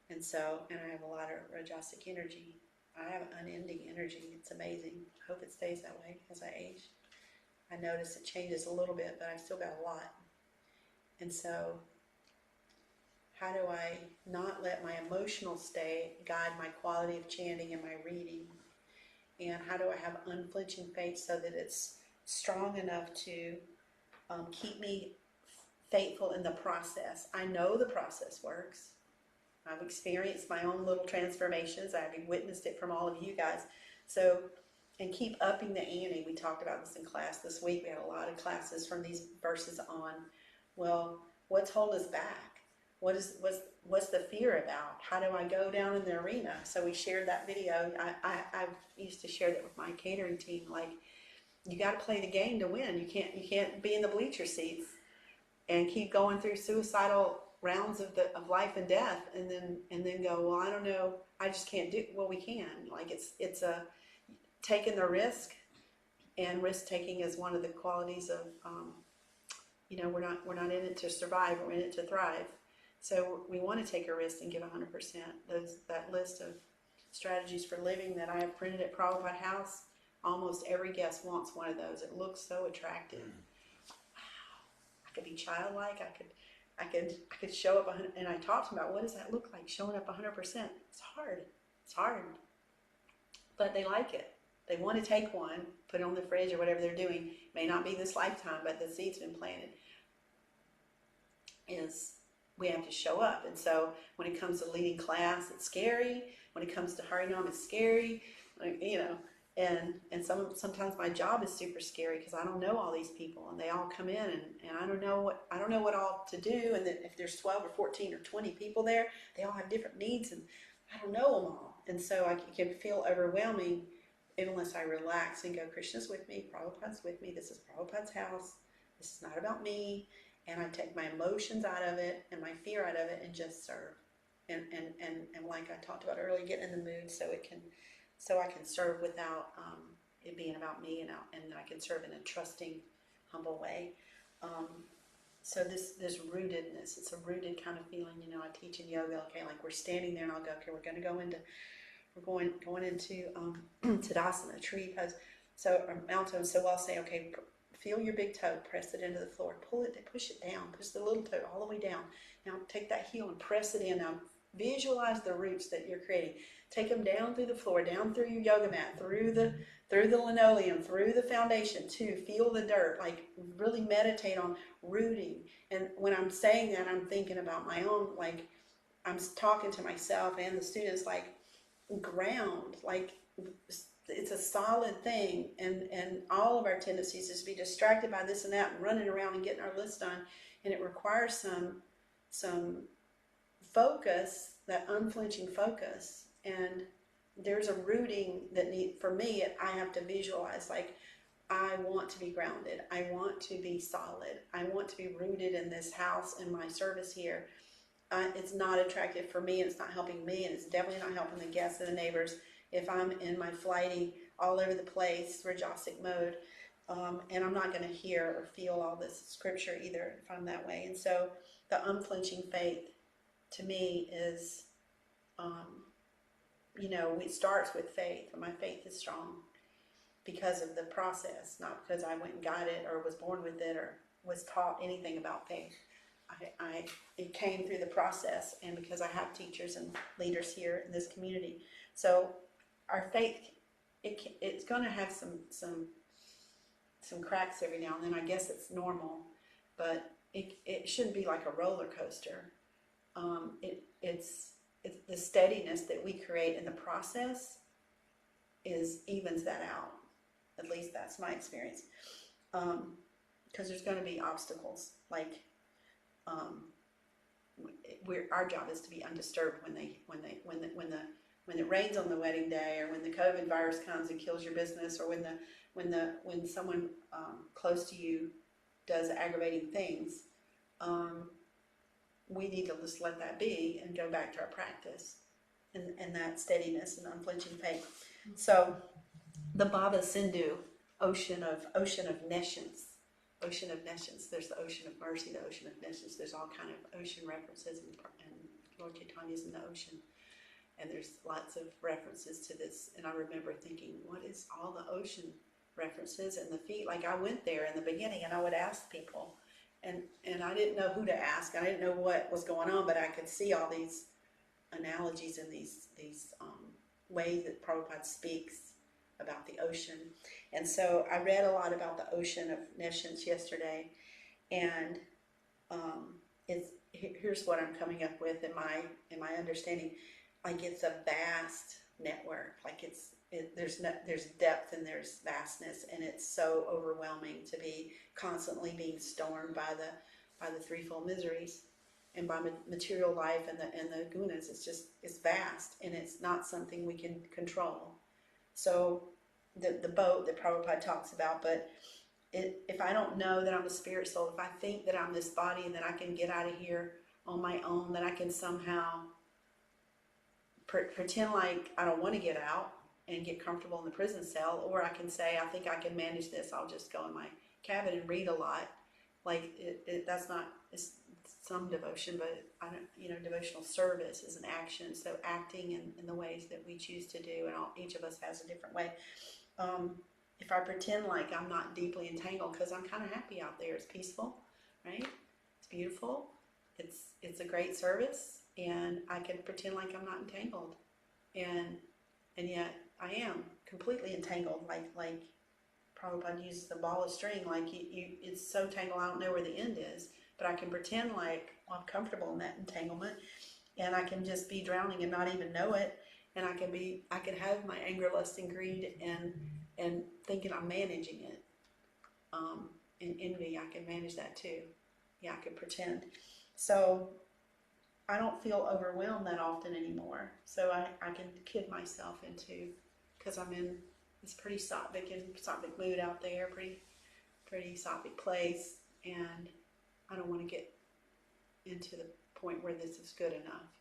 and I have a lot of rajasic energy. I have unending energy. It's amazing. I hope it stays that way as I age. I notice it changes a little bit, but I've still got a lot. And so how do I not let my emotional state guide my quality of chanting and my reading? And how do I have unflinching faith so that it's strong enough to keep me faithful in the process? I know the process works. I've experienced my own little transformations. I've witnessed it from all of you guys. So, and keep upping the ante. We talked about this in class this week. We had a lot of classes from these verses on, well, what's holding us back? What's the fear about? How do I go down in the arena? So we shared that video. I used to share that with my catering team. Like, you got to play the game to win. You can't be in the bleacher seats and keep going through suicidal rounds of life and death, and then go, well, I don't know, I just can't do. Well, we can. Like it's a taking the risk, and risk taking is one of the qualities of we're not in it to survive. We're in it to thrive. So we want to take a risk and give 100%. That list of strategies for living that I have printed at Prabhupada House, almost every guest wants one of those. It looks so attractive. I could be childlike. I could show up, and I talked about what does that look like, showing up 100%. It's hard, but they like it. They want to take one, put it on the fridge or whatever they're doing. May not be this lifetime, but the seed's been planted. We have to show up. And so when it comes to leading class, it's scary. When it comes to Harinam, it's scary. And sometimes my job is super scary because I don't know all these people, and they all come in, and I don't know what all to do. And then if there's 12 or 14 or 20 people there, they all have different needs, and I don't know them all. And so it can feel overwhelming unless I relax and go, Krishna's with me, Prabhupada's with me, this is Prabhupada's house, this is not about me, and I take my emotions out of it and my fear out of it and just serve. And like I talked about earlier, get in the mood so I can serve without it being about me, and I can serve in a trusting, humble way. So this rootedness, it's a rooted kind of feeling. I teach in yoga. Okay, like we're standing there, and I'll go, okay, we're going into Tadasana, tree pose, or mountain. So I'll say, okay, feel your big toe, press it into the floor, push it down, push the little toe all the way down. Now take that heel and press it in. Now visualize the roots that you're creating. Take them down through the floor, down through your yoga mat, through the linoleum, through the foundation too. Feel the dirt, like really meditate on rooting. And when I'm saying that, I'm thinking about my own, like I'm talking to myself and the students, like ground, like it's a solid thing. And all of our tendencies is to be distracted by this and that and running around and getting our list done. And it requires some focus, that unflinching focus, and there's a rooting that for me, I have to visualize, like, I want to be grounded. I want to be solid. I want to be rooted in this house and my service here. It's not attractive for me, and it's not helping me, and it's definitely not helping the guests and the neighbors if I'm in my flighty, all over the place, rajasic mode. And I'm not going to hear or feel all this scripture either if I'm that way. And so the unflinching faith to me is, it starts with faith. My faith is strong because of the process, not because I went and got it or was born with it or was taught anything about faith. It came through the process, and because I have teachers and leaders here in this community. So our faith, it's going to have some cracks every now and then. I guess it's normal, but it shouldn't be like a roller coaster. It's the steadiness that we create in the process evens that out. At least that's my experience. Because there's going to be obstacles. Like, our job is to be undisturbed when it rains on the wedding day, or when the COVID virus comes and kills your business, or when someone close to you does aggravating things. We need to just let that be and go back to our practice and that steadiness and unflinching faith. So the Baba Sindhu, Ocean of Nescience. Ocean of Nescience. There's the Ocean of Mercy, the Ocean of Nescience. There's all kind of ocean references, and Lord Chaitanya's in the ocean. And there's lots of references to this. And I remember thinking, what is all the ocean references and the feet? Like, I went there in the beginning and I would ask people, and I didn't know who to ask. I didn't know what was going on, but I could see all these analogies and these ways that Prabhupada speaks about the ocean. And so I read a lot about the Ocean of Nescience yesterday, and here's what I'm coming up with in my understanding. Like, it's a vast network. Like, there's depth and there's vastness, and it's so overwhelming to be constantly being stormed by the threefold miseries and by material life and the gunas. It's vast, and it's not something we can control. So the boat that Prabhupada talks about, but if I don't know that I'm a spirit soul, if I think that I'm this body and that I can get out of here on my own, that I can somehow pretend like I don't want to get out and get comfortable in the prison cell, or I can say, I think I can manage this, I'll just go in my cabin and read a lot. Like, that's not, it's some devotion, but I don't, devotional service is an action. So acting in the ways that we choose to do, and each of us has a different way. If I pretend like I'm not deeply entangled, because I'm kind of happy out there, it's peaceful, right? It's beautiful. It's a great service, and I can pretend like I'm not entangled, and yet I am completely entangled. Like Prabhupada uses the ball of string. Like, it's so tangled I don't know where the end is, but I can pretend like I'm comfortable in that entanglement, and I can just be drowning and not even know it. And I can have my anger, lust, and greed, and thinking I'm managing it. And envy, I can manage that too. Yeah, I can pretend. So I don't feel overwhelmed that often anymore. So I can kid myself into, because I'm in this pretty sattvic mood out there, pretty sattvic place, and I don't want to get into the point where this is good enough.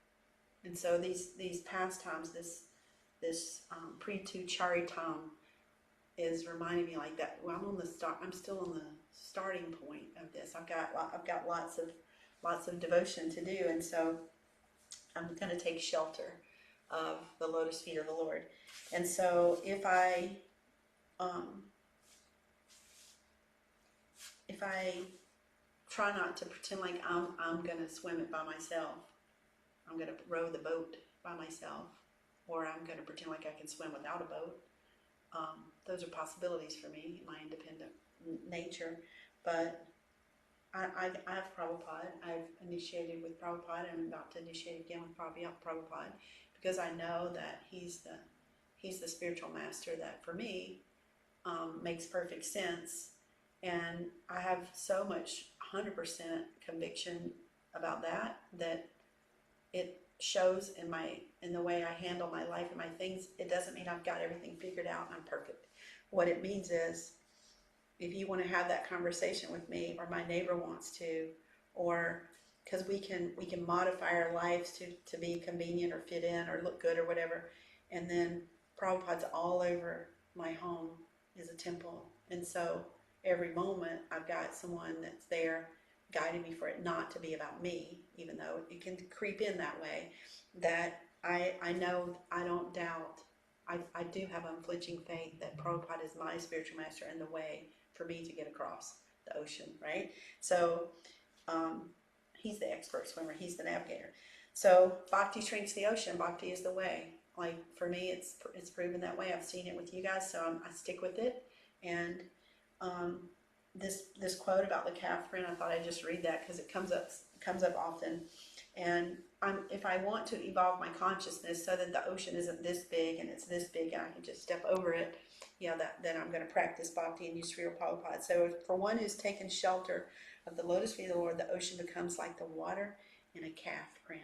And so these pastimes, this Prthu Charitam is reminding me like that. Well, I'm still on the starting point of this. I've got lots of devotion to do, and so I'm going to take shelter of the lotus feet of the Lord. And so if I try not to pretend like I'm going to swim it by myself, I'm going to row the boat by myself, or I'm going to pretend like I can swim without a boat. Those are possibilities for me, my independent nature. But I have Prabhupada. I've initiated with Prabhupada, and I'm about to initiate again with Prabhupada, because I know that he's the spiritual master that, for me, makes perfect sense. And I have so much 100% conviction about that shows in the way I handle my life and my things, it doesn't mean I've got everything figured out and I'm perfect. What it means is, if you want to have that conversation with me, or my neighbor wants to, or because we can modify our lives to be convenient or fit in or look good or whatever, and then Prabhupada's all over my home is a temple, and so every moment I've got someone that's there guiding me for it not to be about me, even though it can creep in that way. That I know, I don't doubt. I do have unflinching faith that Prabhupada is my spiritual master and the way for me to get across the ocean, right? So he's the expert swimmer, he's the navigator. So bhakti shrinks the ocean, bhakti is the way. Like for me, it's proven that way. I've seen it with you guys, so I stick with it. And this quote about the calf print, I thought I'd just read that because it comes up often. And if I want to evolve my consciousness so that the ocean isn't this big and it's this big and I can just step over it, then I'm going to practice bhakti and use Sri Prabhupada. So for one who's taken shelter of the lotus feet of the Lord, the ocean becomes like the water in a calf print.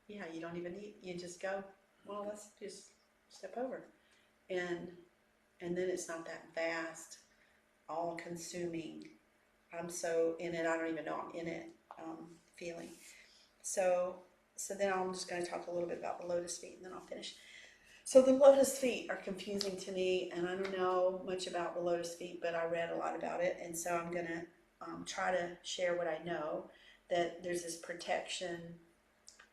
Yeah, you don't even need, you just go, well, let's just step over. And then it's not that vast, all-consuming, I'm so in it, I don't even know I'm in it, feeling. So then I'm just going to talk a little bit about the lotus feet and then I'll finish. So the lotus feet are confusing to me, and I don't know much about the lotus feet, but I read a lot about it, and so I'm going to try to share what I know, that there's this protection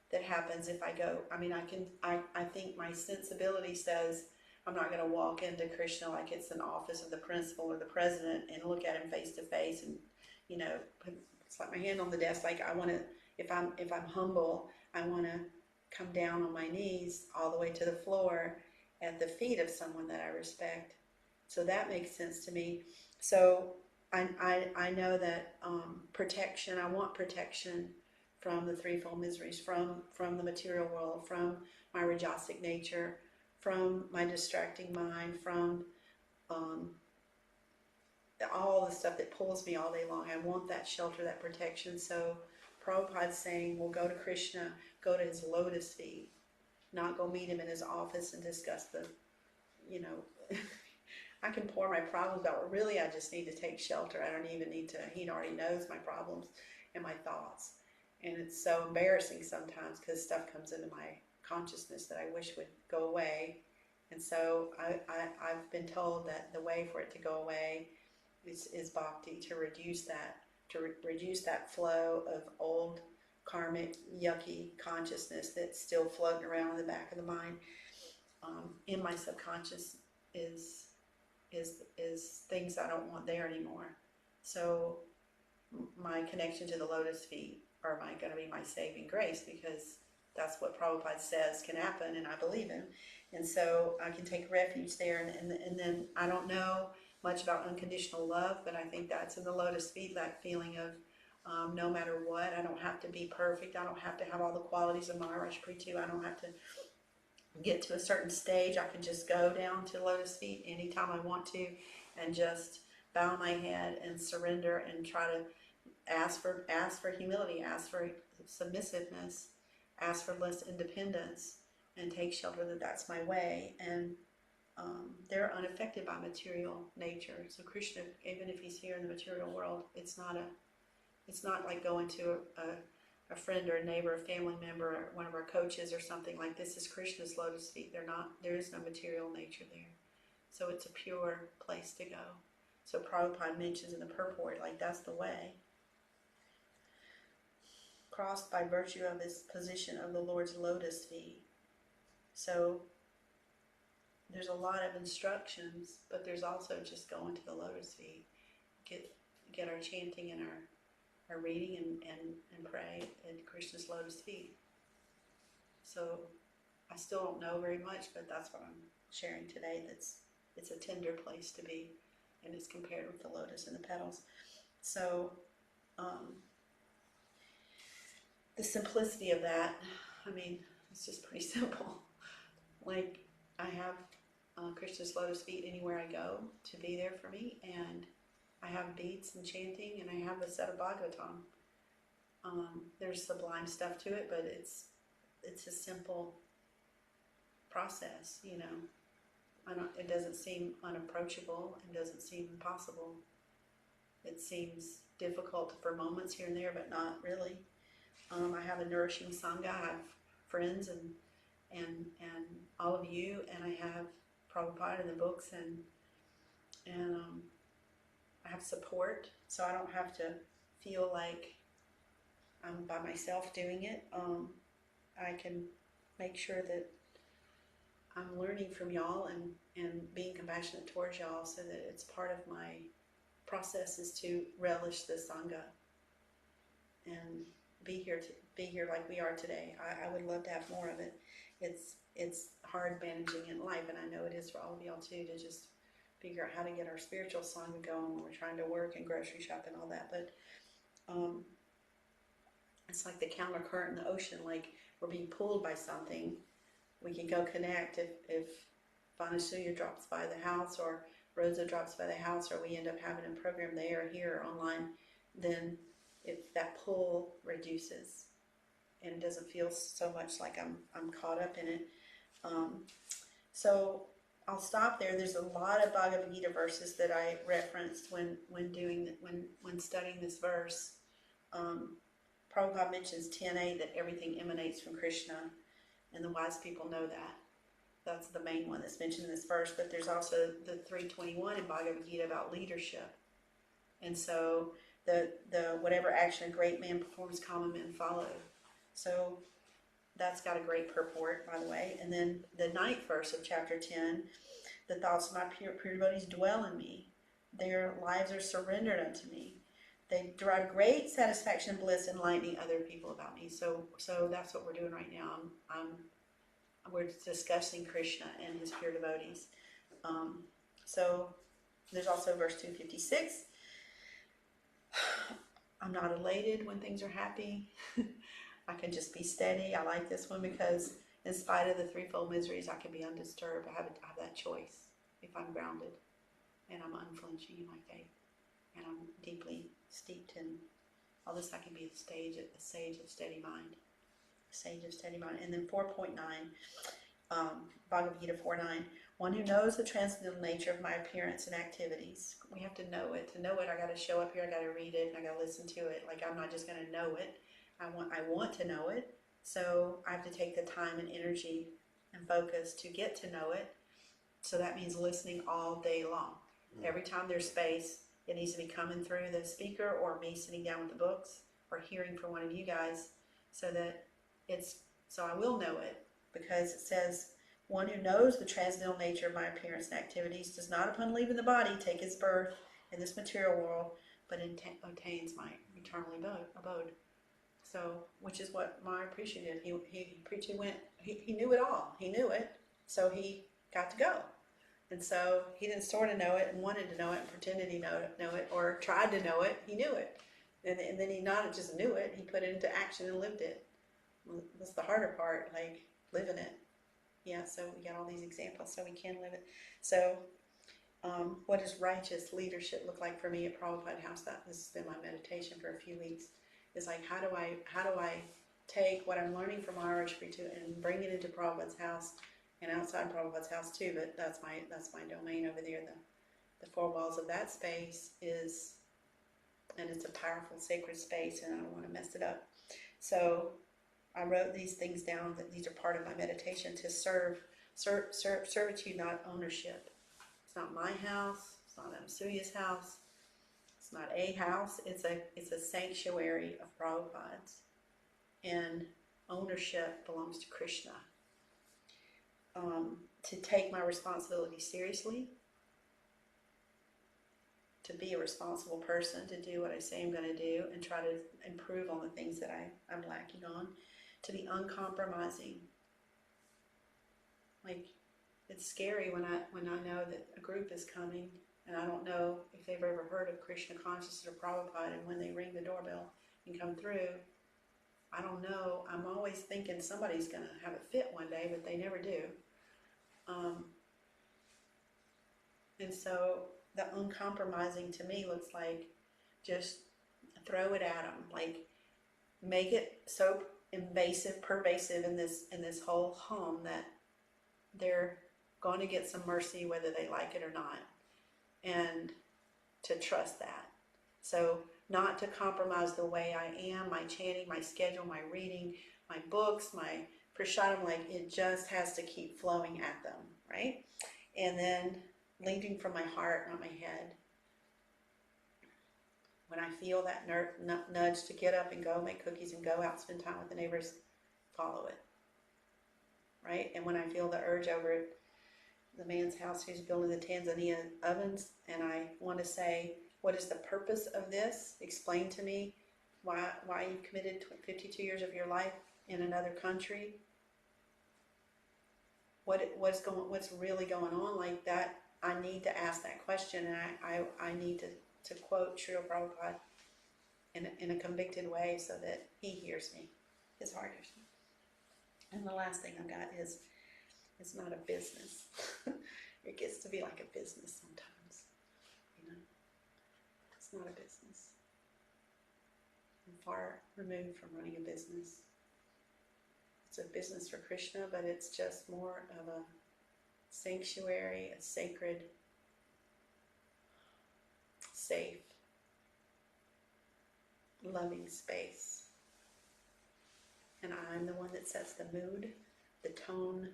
that happens if I go. I mean, I think my sensibility says I'm not going to walk into Krishna like it's an office of the principal or the president and look at him face to face and, slap my hand on the desk. Like I want to, if I'm humble, I want to come down on my knees all the way to the floor at the feet of someone that I respect. So that makes sense to me. So I know that protection, I want protection from the threefold miseries, from the material world, from my rajasic nature, from my distracting mind, from all the stuff that pulls me all day long. I want that shelter, that protection. So Prabhupada's saying, well, go to Krishna, go to his lotus feet, not go meet him in his office and discuss I can pour my problems out, but really I just need to take shelter. I don't even need to, he already knows my problems and my thoughts. And it's so embarrassing sometimes because stuff comes into my consciousness that I wish would go away. And so I've been told that the way for it to go away is bhakti, to reduce that flow of old karmic yucky consciousness that's still floating around in the back of the mind. In my subconscious is things I don't want there anymore. So my connection to the lotus feet are going to be my saving grace, because that's what Prabhupada says can happen, and I believe in. And so I can take refuge there, and then I don't know much about unconditional love, but I think that's in the lotus feet, that feeling of no matter what, I don't have to be perfect, I don't have to have all the qualities of Maharaj Prthu, I don't have to get to a certain stage, I can just go down to lotus feet anytime I want to and just bow my head and surrender and try to ask for humility, ask for submissiveness, ask for less independence, and take shelter that that's my way. And they're unaffected by material nature. So Krishna, even if he's here in the material world, it's not like going to a friend or a neighbor, a family member, or one of our coaches or something. Like, this is Krishna's lotus feet. There is no material nature there. So it's a pure place to go. So Prabhupada mentions in the purport, like, that's the way. Crossed by virtue of his position of the Lord's lotus feet. So there's a lot of instructions, but there's also just going to the lotus feet. Get our chanting and our reading and pray at Krishna's lotus feet. So I still don't know very much, but that's what I'm sharing today. It's a tender place to be, and it's compared with the lotus and the petals. So the simplicity of that, I mean, it's just pretty simple. Like, I have Krishna's lotus feet anywhere I go to be there for me, and I have beads and chanting, and I have a set of Bhagavatam. There's sublime stuff to it, but it's a simple process, you know. It doesn't seem unapproachable. It doesn't seem impossible. It seems difficult for moments here and there, but not really. I have a nourishing sangha. I have friends and all of you, and I have Prabhupada in the books, and I have support, so I don't have to feel like I'm by myself doing it. I can make sure that I'm learning from y'all and being compassionate towards y'all, so that it's part of my process is to relish the sangha and be here like we are today. I would love to have more of it. It's hard managing in life, and I know it is for all of y'all too, to just figure out how to get our spiritual sangha going when we're trying to work and grocery shop and all that. But it's like the counter current in the ocean. Like we're being pulled by something. We can go connect if Vanasuya drops by the house, or Rosa drops by the house, or we end up having a program there or here or online, then if that pull reduces and it doesn't feel so much like I'm caught up in it. So I'll stop there. There's a lot of Bhagavad Gita verses that I referenced when studying this verse. Prabhupada mentions 10a, that everything emanates from Krishna, and the wise people know that. That's the main one that's mentioned in this verse. But there's also the 321 in Bhagavad Gita about leadership, and so the whatever action a great man performs, common men follow. So that's got a great purport, by the way. And then the 9th verse of chapter 10, the thoughts of my pure devotees dwell in me. Their lives are surrendered unto me. They derive great satisfaction and bliss enlightening other people about me. So that's what we're doing right now. We're discussing Krishna and his pure devotees. So there's also verse 256. I'm not elated when things are happy. I can just be steady. I like this one because in spite of the threefold miseries, I can be undisturbed. I have that choice if I'm grounded and I'm unflinching in my faith and I'm deeply steeped in all this. I can be a sage of steady mind. A sage of steady mind. And then 4.9, Bhagavad Gita 4.9, one who knows the transcendental nature of my appearance and activities. We have to know it. To know it, I got to show up here. I got to read it. And I got to listen to it. Like I'm not just going to know it. I want to know it, so I have to take the time and energy and focus to get to know it. So that means listening all day long. Every time there's space, it needs to be coming through the speaker or me sitting down with the books or hearing from one of you guys, so I will know it, because it says, one who knows the transcendental nature of my appearance and activities does not upon leaving the body take his birth in this material world, but obtains my eternal abode. So, which is what Maya appreciated. He knew it all. He knew it, so he got to go. And so he didn't sort of know it and wanted to know it and pretended he know it or tried to know it. He knew it, and then he not just knew it. He put it into action and lived it. That's the harder part, like living it. Yeah. So we got all these examples, so we can live it. So, what does righteous leadership look like for me at Prabhupada House? This has been my meditation for a few weeks. Is like, how do I take what I'm learning from Maharaj Prthu and bring it into Prabhupada's house and outside Prabhupada's house too? But that's my domain over there. The four walls of that space and it's a powerful sacred space, and I don't want to mess it up. So I wrote these things down, that these are part of my meditation, to serve servitude, not ownership. It's not my house. It's not Anasuya's house. It's not a house, it's a sanctuary of Prabhupada's, and ownership belongs to Krishna. To take my responsibility seriously, to be a responsible person, to do what I say I'm going to do, and try to improve on the things that I'm lacking on, to be uncompromising. Like, it's scary when I know that a group is coming, and I don't know if they've ever heard of Krishna consciousness or Prabhupada, and when they ring the doorbell and come through, I don't know. I'm always thinking somebody's going to have a fit one day, but they never do. And so the uncompromising to me looks like just throw it at them. Like, make it so pervasive in this whole home, that they're going to get some mercy whether they like it or not, and to trust that. So not to compromise the way I am, my chanting, my schedule, my reading, my books, my prasadam, like it just has to keep flowing at them, right? And then leading from my heart, not my head. When I feel that nudge to get up and go make cookies and go out, spend time with the neighbors, follow it, right? And when I feel the urge over at the man's house who's building the Tanzania ovens, and I want to say, what is the purpose of this? Explain to me why you've committed 52 years of your life in another country. What's really going on like that? I need to ask that question, and I need to quote Srila Prabhupada in a convicted way so that he hears me, his heart hears me. And the last thing I've got is, it's not a business. It gets to be like a business sometimes, you know. It's not a business. I'm far removed from running a business. It's a business for Krishna, but it's just more of a sanctuary, a sacred, safe, loving space. And I'm the one that sets the mood, the tone,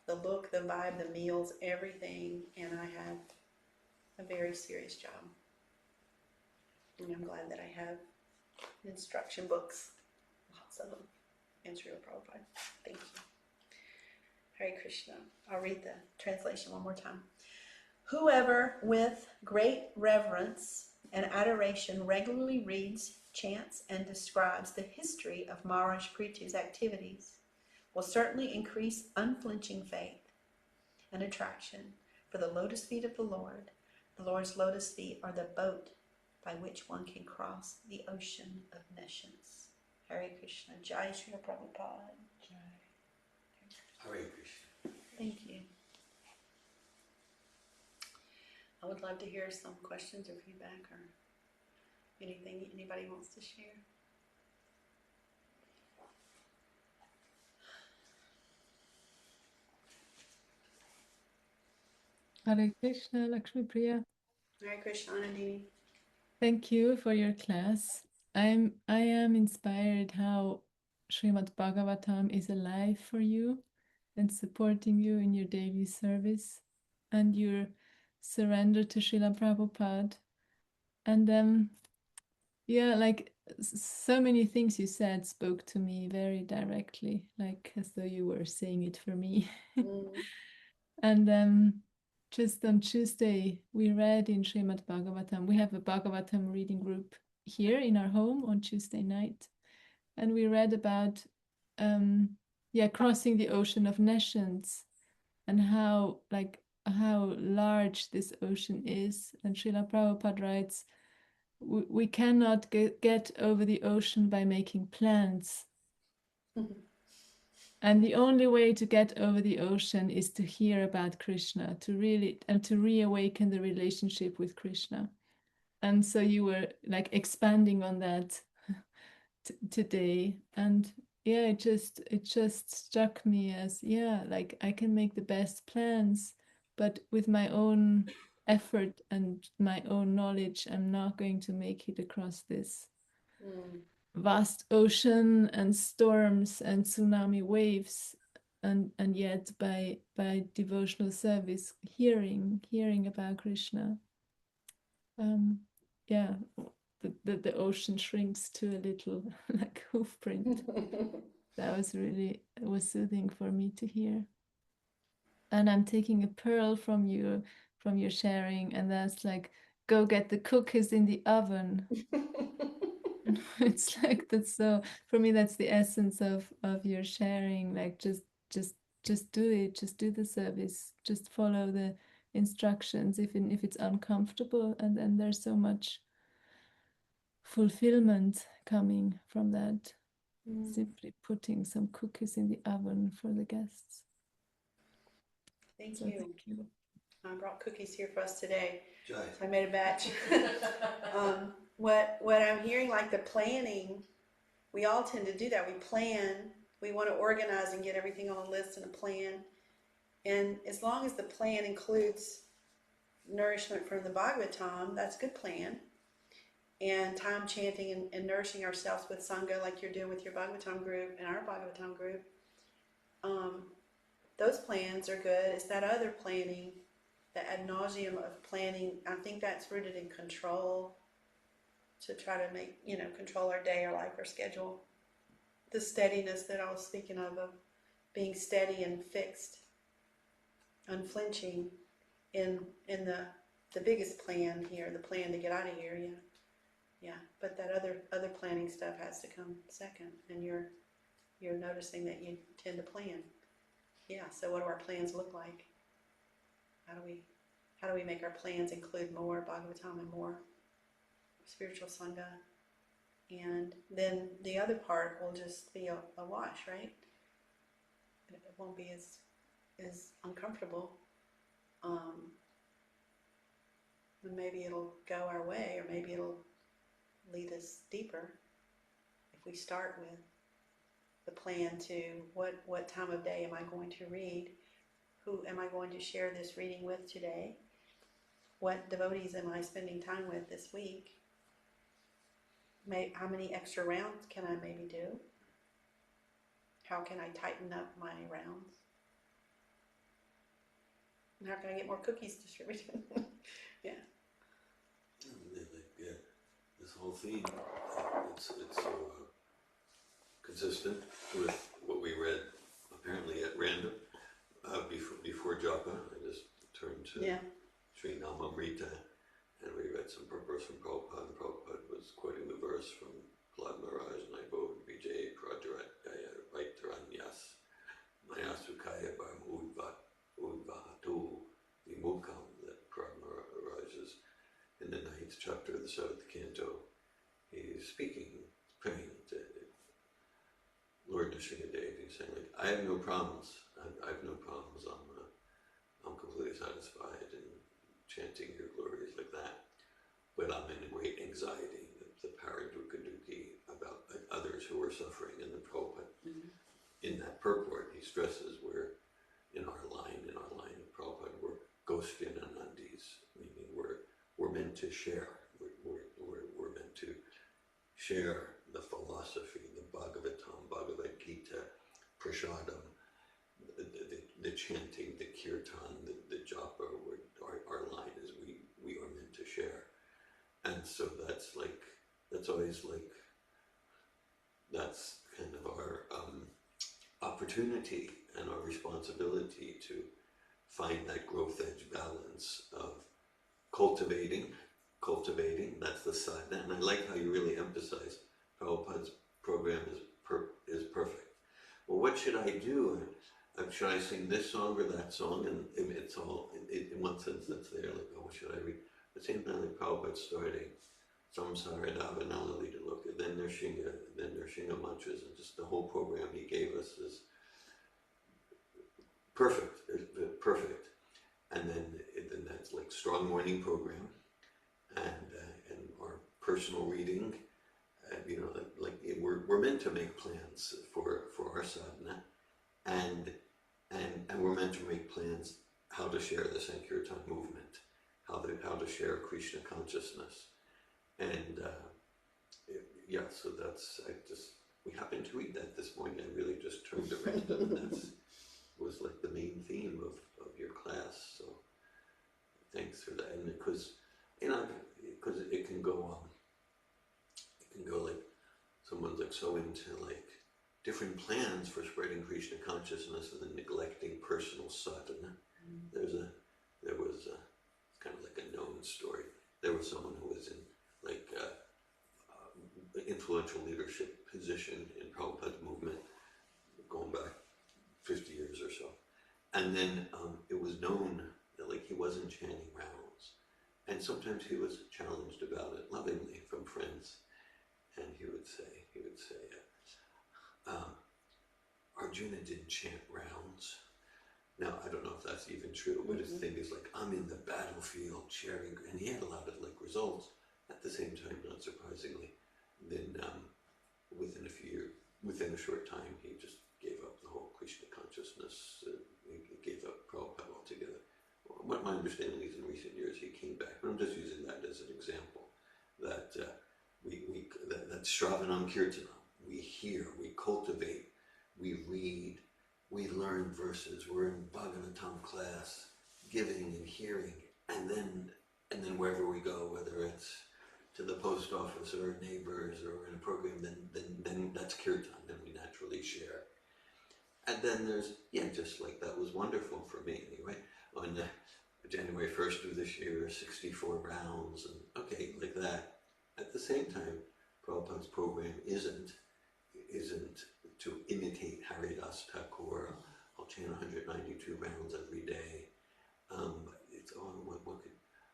the look, the vibe, the meals, everything. And I have a very serious job. And I'm glad that I have instruction books, lots of them, and Srila Prabhupada. Thank you. Hare Krishna. I'll read the translation one more time. Whoever with great reverence and adoration regularly reads, chants, and describes the history of Maharaj Prithu's activities will certainly increase unflinching faith and attraction for the lotus feet of the Lord. The Lord's lotus feet are the boat by which one can cross the ocean of nescience. Hare Krishna. Jai Srila Prabhupada. Jai. Hare Krishna. Thank you. I would love to hear some questions or feedback or anything anybody wants to share. Hare Krishna, Laksmipriya. Hare Krishna, Nandini. Thank you for your class. I am inspired how Srimad Bhagavatam is alive for you and supporting you in your daily service and your surrender to Srila Prabhupada. And yeah, like so many things you said spoke to me very directly, like as though you were saying it for me. And just on Tuesday, we read in Srimad Bhagavatam. We have a Bhagavatam reading group here in our home on Tuesday night. And we read about crossing the Ocean of Nescience and how large this ocean is. And Srila Prabhupada writes, we cannot get over the ocean by making plans. And the only way to get over the ocean is to hear about Krishna, to reawaken the relationship with Krishna. And so you were like expanding on that today. And yeah, it just struck me as, yeah, like I can make the best plans, but with my own effort and my own knowledge, I'm not going to make it across this vast ocean and storms and tsunami waves, and yet by devotional service, hearing about Krishna, the ocean shrinks to a little like hoof print. That was soothing for me to hear. And I'm taking a pearl from your sharing, and that's like, go get the cookies in the oven. It's like, that's so, for me, that's the essence of your sharing. Like just do it, just do the service, just follow the instructions, even if it's uncomfortable, and then there's so much fulfillment coming from that. Simply putting some cookies in the oven for the guests. Thank So you. thank you. I brought cookies here for us today. Jai. So I made a batch. What I'm hearing, like the planning we all tend to do that. We plan, we want to organize and get everything on a list and a plan. And as long as the plan includes nourishment from the Bhagavatam, that's a good plan. And time chanting and nourishing ourselves with Sangha, like you're doing with your Bhagavatam group and our Bhagavatam group, those plans are good. It's that other planning, the ad nauseum of planning, I think that's rooted in control, to try to make, control our day, our life, our schedule. The steadiness that I was speaking of being steady and fixed, unflinching in the biggest plan here, the plan to get out of here, yeah. But that other planning stuff has to come second, and you're noticing that you tend to plan. Yeah. So what do our plans look like? How do we make our plans include more Bhagavatam and more spiritual Sangha? And then the other part will just be a wash, right? It won't be as uncomfortable. And maybe it'll go our way, or maybe it'll lead us deeper if we start with the plan to what time of day am I going to read? Who am I going to share this reading with today? What devotees am I spending time with this week? How many extra rounds can I maybe do? How can I tighten up my rounds? And how can I get more cookies distributed? Yeah. This whole theme, it's so consistent with what we read apparently at random before japa. I just turned to Sri Namamrita, and we read some verse from Prabhupada, and Prabhupada was quoting the verse from Prthu Maharaja, Naibo Vijay Prajaraya Vaitaranyas Mayasukaya Udvahatu Vimukam, that Prthu Maharaja is in the 9th chapter of the 7th canto. He's speaking, praying to Lord Nrsimhadev. He's saying, like, I have no problems. I have no problems. I'm completely satisfied in chanting your glories like that. But I'm in great anxiety, the Paradukaduki, about others who are suffering. And the Prabhupada, in that purport, he stresses we're in our line of Prabhupada, we're Gostin Anandis, meaning we're meant to share. We're meant to share the philosophy, the Bhagavatam, Bhagavad Gita, Prasadam, the chanting, the kirtan, the japa. Our line is we are meant to share, and so that's kind of our opportunity and our responsibility to find that growth edge balance of cultivating, that's the sadhana. And I like how you really emphasize Prabhupada's program is perfect. Well, what should I do? Should I sing this song or that song? And it's all, in one sense, that's there, like, oh, what should I read? At the same time, like Prabhupada's starting Samsara Davanali to look at, then Nrsimha mantras, and just the whole program he gave us is perfect. And then that's like strong morning program, and our personal reading. We're meant to make plans for our sadhana, and we're meant to make plans how to share the Sankirtan movement, how to share Krishna consciousness, and so we happened to read that this morning. I really just turned to random, and that was like the main theme of your class. So thanks for that, and because it can go like someone's like so into like different plans for spreading Krishna consciousness and then neglecting personal sadhana. There was kind of like a known story. There was someone who was in like influential leadership position in Prabhupada's movement going back 50 years or so. And then it was known that like he wasn't chanting rounds. And sometimes he was challenged about it lovingly from friends. And he would say, Arjuna didn't chant rounds. Now, I don't know if that's even true, but his thing is like, I'm in the battlefield cheering, and he had a lot of like results. At the same time, not surprisingly, then within a few within a short time, he just gave up the whole Krishna consciousness. He gave up Prabhupada altogether. What my understanding is, in recent years he came back, but I'm just using that as an example. That that's Shravanam Kirtanam. We hear, we cultivate, we read, we learn verses. We're in Bhagavatam class, giving and hearing, and then wherever we go, whether it's to the post office or neighbors or in a program, then that's kirtan, then we naturally share. And then there's, just like that was wonderful for me anyway. On January 1st of this year, 64 rounds, and okay, like that. At the same time, Prabhupada's program isn't to imitate Haridas Thakur. I'll chant 192 rounds every day.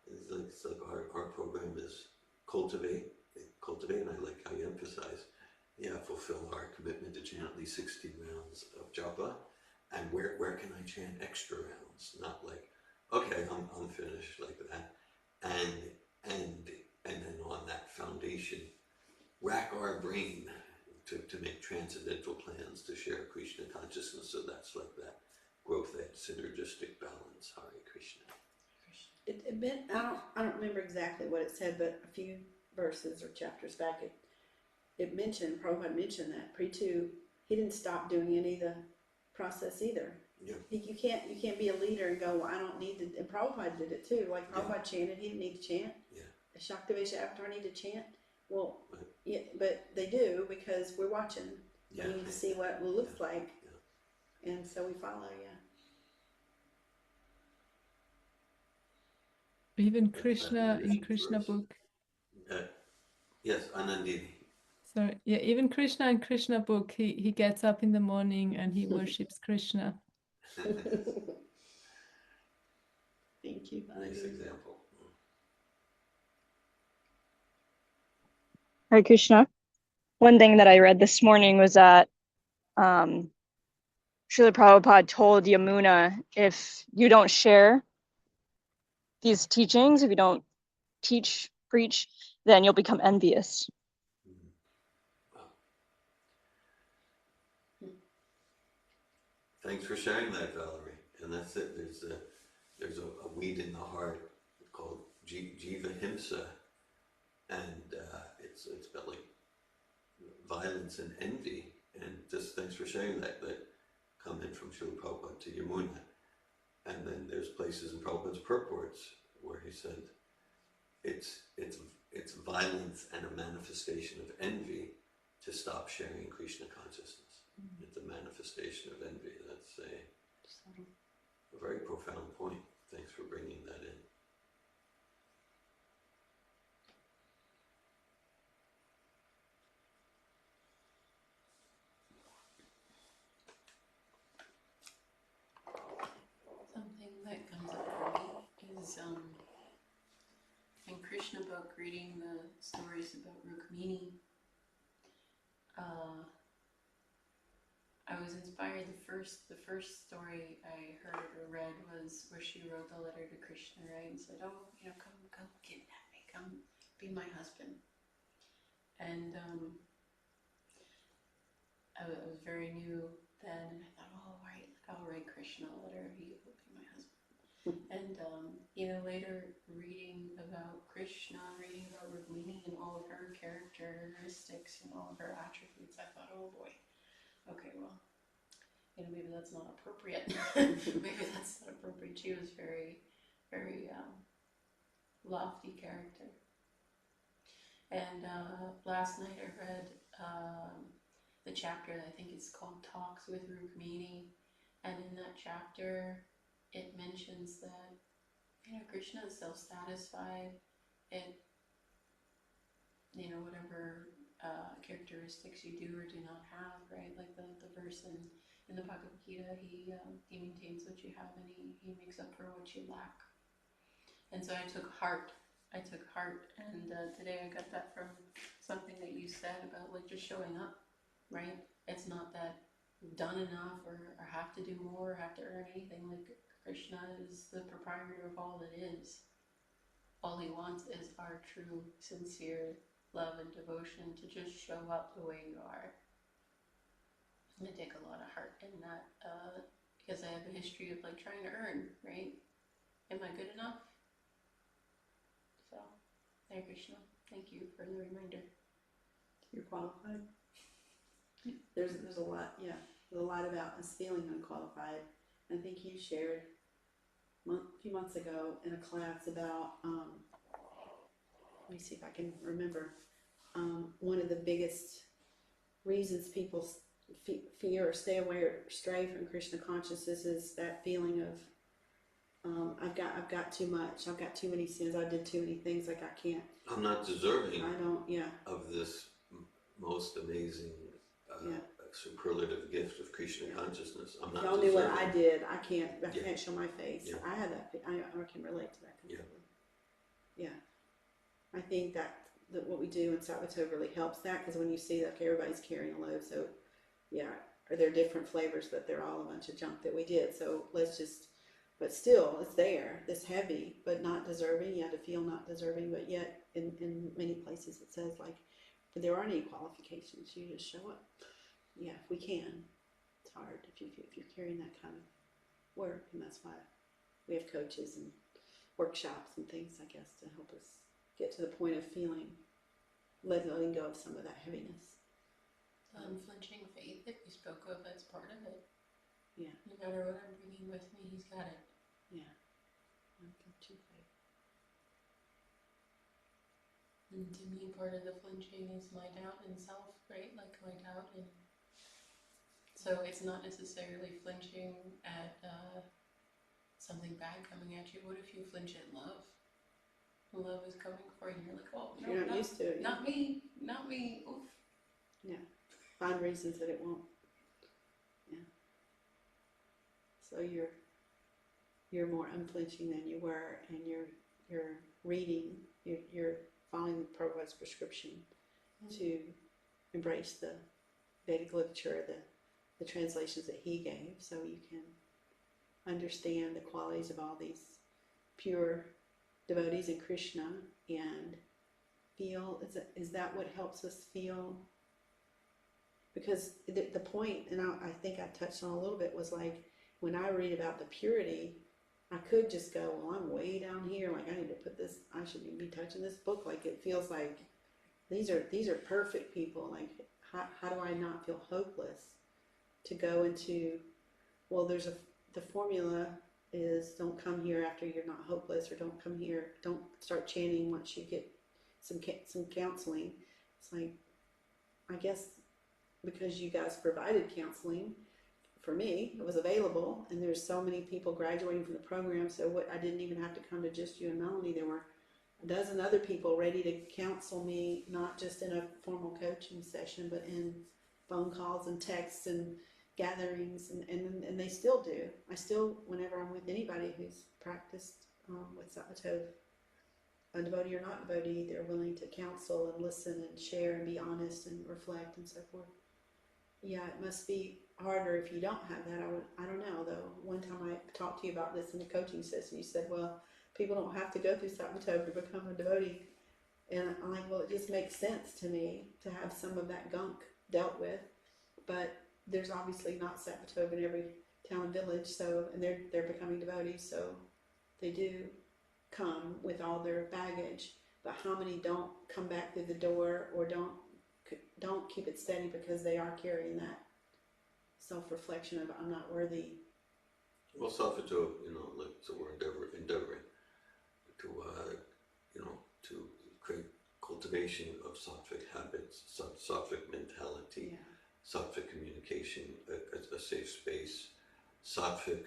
It's like our program is cultivate, and I like how you emphasize, fulfill our commitment to chant at least 60 rounds of japa, and where can I chant extra rounds? Not like, okay, I'm finished like that, and then on that foundation, rack our brain to make transcendental plans to share Krishna consciousness. So that's like that growth, that synergistic balance. Hare Krishna. I don't remember exactly what it said, but a few verses or chapters back, Prabhupada mentioned that Prthu, he didn't stop doing any of the process either. Yeah. You can't be a leader and go, well, I don't need to. And Prabhupada did it too. Like Prabhupada chanted, he didn't need to chant. Yeah. The Shaktivesha Avatar need to chant. Well, Right. yeah, but they do because we're watching. Yeah. We need to see what it looks like, Yeah. and so we follow. Yeah. Even Krishna in leadership Krishna first. book. Yes, Anandini. Sorry, yeah, even Krishna in Krishna book, he gets up in the morning and he worships Krishna. Thank you. Nice example. Hare Krishna. One thing that I read this morning was that Srila Prabhupada told Yamuna, if you don't share these teachings, if you don't preach, then you'll become envious. Wow. Thanks for sharing that, Valerie. And that's it. There's a weed in the heart called Jiva Himsa, and it's about like violence and envy. And just thanks for sharing that comment from Srila Prabhupada to Yamuna. And then there's places in Prabhupada's purports where he said it's violence and a manifestation of envy to stop sharing Krishna consciousness. Mm-hmm. It's a manifestation of envy. That's a very profound point. Thanks for bringing that in. Something that comes up for me is in Krishna book, reading the stories about Rukmini. I was inspired. The first story I heard or read was where she wrote the letter to Krishna, right, and said, "Oh, come kidnap me, come be my husband." And I was very new then, and I thought, "Oh, right, I'll write Krishna a letter. He will be my husband." And later reading about Krishna, reading about Rukmini and all of her characteristics and all of her attributes, I thought, "Oh boy. Okay, well, maybe that's not appropriate." Maybe that's not appropriate. She was very, very lofty character. And last night I read the chapter, I think it's called Talks with Rukmini. And in that chapter, it mentions that, Krishna is self-satisfied. Whatever characteristics you do or do not have, right? Like the verse in the Bhagavad Gita, he maintains what you have and he makes up for what you lack. And so I took heart, and today I got that from something that you said about like just showing up, right? It's not that we've done enough or have to do more or have to earn anything. Like Krishna is the proprietor of all that is. All he wants is our true, sincere love and devotion to just show up the way you are. I take a lot of heart in that because I have a history of like trying to earn, right? Am I good enough? So, Hare Krishna. Thank you for the reminder. You're qualified. There's a lot, yeah. There's a lot about us feeling unqualified. I think you shared a few months ago in a class about, let me see if I can remember, one of the biggest reasons people fear or stray from Krishna consciousness is that feeling of, I've got too much, I've got too many sins, I did too many things, like I can't. I'm not deserving I don't, yeah. of this most amazing Yeah. superlative gift of Krishna consciousness. I'm not Y'all knew what I did. I can't show my face. Yeah. I had that. I can relate to that completely. Yeah. I think that what we do in Sabbatoh really helps that, because when you see that, okay, everybody's carrying a load, so yeah, or they're different flavors, but they're all a bunch of junk that we did. So let's just, but still, it's there. It's heavy, but not deserving. You have to feel not deserving, but yet in many places it says like, but there aren't any qualifications. You just show up. Yeah, if we can. It's hard if you're carrying that kind of work, and that's why we have coaches and workshops and things, I guess, to help us get to the point of feeling, letting go of some of that heaviness. Unflinching faith that we spoke of, that's part of it. Yeah. No matter what I'm bringing with me, he's got it. Yeah. Unflinching faith. And to me, part of the flinching is my doubt in self, right? Like my doubt in. So it's not necessarily flinching at something bad coming at you. What if you flinch at love? Love is coming for you. You're like, oh, no, You're not used to it. Not me, not me. Oof. Yeah. Find reasons that it won't. Yeah. So you're more unflinching than you were, and you're reading. You're following Prabhupada's prescription to embrace the Vedic literature, the translations that he gave, so you can understand the qualities of all these pure devotees in Krishna and feel, is that what helps us feel? Because the point, and I think I touched on a little bit, was like, when I read about the purity, I could just go, well, I'm way down here, like I need to put this, I shouldn't even be touching this book. Like it feels like these are perfect people. Like how do I not feel hopeless to go into, well, the formula is don't come here after you're not hopeless, or don't come here, don't start chanting once you get some counseling. It's like, I guess because you guys provided counseling, for me, it was available, and there's so many people graduating from the program, so I didn't even have to come to just you and Melanie. There were a dozen other people ready to counsel me, not just in a formal coaching session, but in phone calls and texts and gatherings, and they still do. I still, whenever I'm with anybody who's practiced with Sabbatoh, a devotee or not devotee, they're willing to counsel and listen and share and be honest and reflect and so forth. Yeah, it must be harder if you don't have that. I don't know, though. One time I talked to you about this in a coaching session. You said, well, people don't have to go through Sabbatoh to become a devotee. And I'm like, well, it just makes sense to me to have some of that gunk dealt with. But there's obviously not Sabbatoh in every town and village, so, and they're becoming devotees, so they do come with all their baggage. But how many don't come back through the door, or don't keep it steady because they are carrying that self-reflection of I'm not worthy. Well, Sabbatoh, like, so we're endeavoring to, to create cultivation of sattvic habits, sattvic mentality, sattvic communication, a safe space, sattvic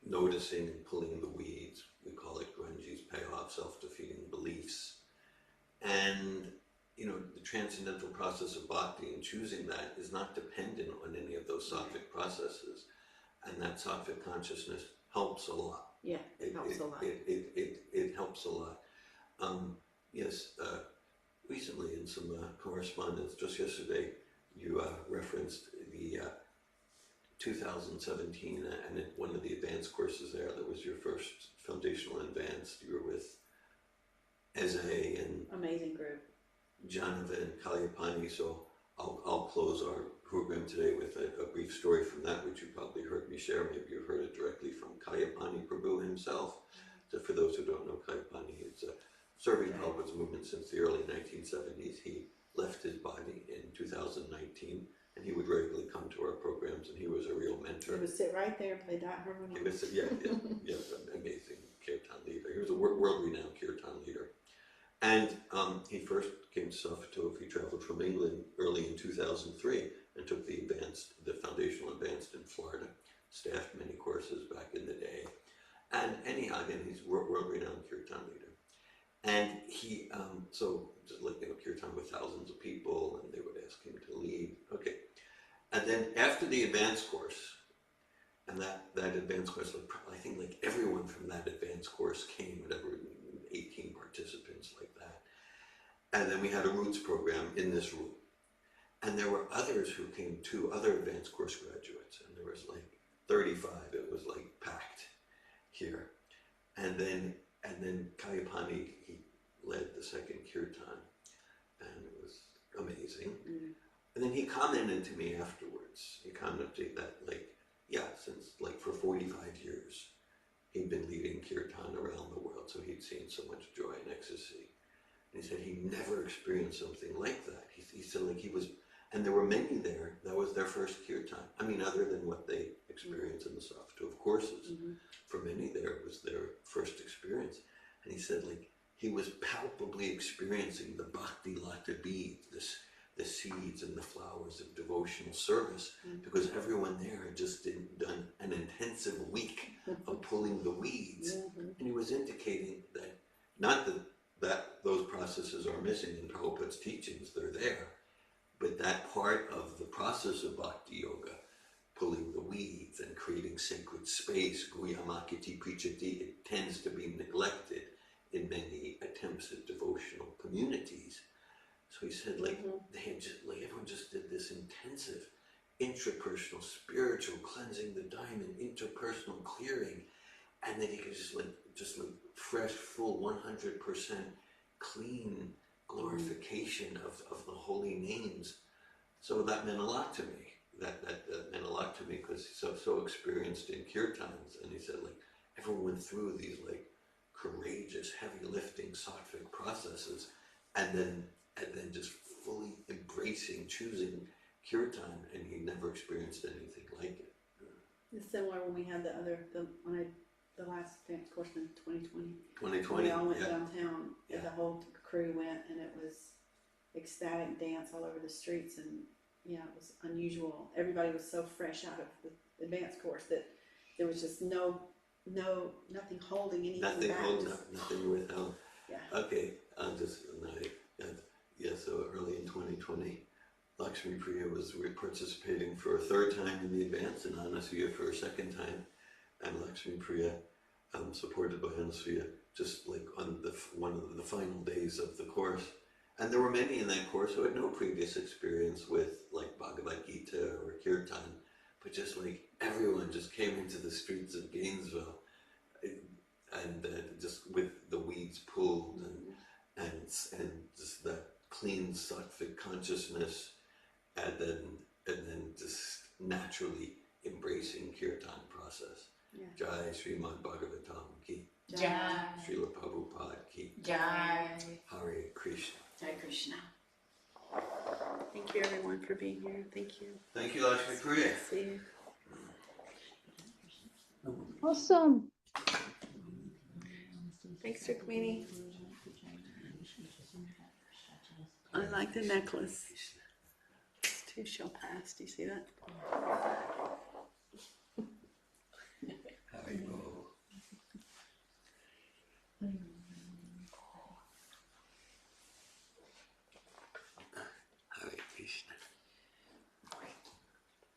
noticing and pulling the weeds. We call it Grungy's payoff, self-defeating beliefs. And the transcendental process of bhakti and choosing that is not dependent on any of those sattvic processes, and that sattvic consciousness helps a lot. Yeah, it helps a lot. It helps a lot. Yes, recently in some correspondence, just yesterday, you referenced the 2017, and in one of the advanced courses there, that was your first foundational advanced. You were with Eze and amazing group. Janava and Kalyapani, so I'll close our program today with a brief story from that, which you probably heard me share. Maybe you heard it directly from Kayapani Prabhu himself. So for those who don't know, Kayapani is serving Prabhupada's movement since the early 1970s. He left his body in 2019, and he would regularly come to our programs, and he was a real mentor. He would sit right there and play that harmonium. He was, yeah, amazing kirtan leader. He was a world-renowned kirtan leader. And he first came to Sofatov. He traveled from England early in 2003 and took the foundational advanced in Florida, staffed many courses back in the day. And anyhow, again, he's world-renowned kirtan leader. And he, so just like, kirtan with thousands of people, and they would ask him to lead. Okay. And then after the advanced course, and that advanced course, I think like everyone from that advanced course came, whatever, 18 participants like that. And then we had a roots program in this room. And there were others who came too, other advanced course graduates, and there was like 35, it was like packed here. And then Kayapani, he led the second kirtan, and it was amazing. Mm. And then he commented to me afterwards, he commented that since for 45 years, he'd been leading kirtan around the world, so he'd seen so much joy and ecstasy. And he said he never experienced something like that. He said he was, and there were many there, that was their first kirtan. I mean, other than what they experienced in the Sofatov courses. Mm-hmm. For many there, it was their first experience. And he said he was palpably experiencing the bhakti lata beads, the seeds and the flowers of devotional service, because everyone there had just done an intensive week of pulling the weeds. And he was indicating that, not that those processes are missing in Prabhupada's teachings, they're there, but that part of the process of bhakti yoga, pulling the weeds and creating sacred space, guyamakiti prichati, it tends to be neglected in many attempts at devotional communities. So he said, they had just, everyone just did this intensive intrapersonal, spiritual cleansing the diamond, interpersonal clearing, and then he could just fresh, full, 100% clean glorification of the holy names. So that meant a lot to me. That meant a lot to me because he's so experienced in kirtans, and he said everyone went through these courageous, heavy lifting sattvic processes, and then just fully embracing, choosing kirtan, and he never experienced anything like it. It's similar when we had the last dance course in 2020. 2020, we all went downtown, and the whole crew went, and it was ecstatic dance all over the streets, and it was unusual. Everybody was so fresh out of the advanced course that there was just nothing holding anything back. Nothing withheld. Yeah. Okay, so early in 2020, Laksmipriya was participating for a third time in the advance, and Anasuya for a second time, and Laksmipriya, supported by Anasuya, just on one of the final days of the course. And there were many in that course who had no previous experience with Bhagavad Gita or Kirtan, but just everyone just came into the streets of Gainesville, and just with the weeds pulled, and just that clean sattvic consciousness, and then just naturally embracing kirtan process. Yeah. Jai Srimad Bhagavatam ki. Jai. Srila Prabhupada ki. Jai. Hare Krishna. Jai Krishna. Thank you everyone for being here. Thank you. Thank you, Laksmipriya. See you. Awesome. Thanks, Rukmini. I like the necklace. This too shall pass. Do you see that? Hare Krishna.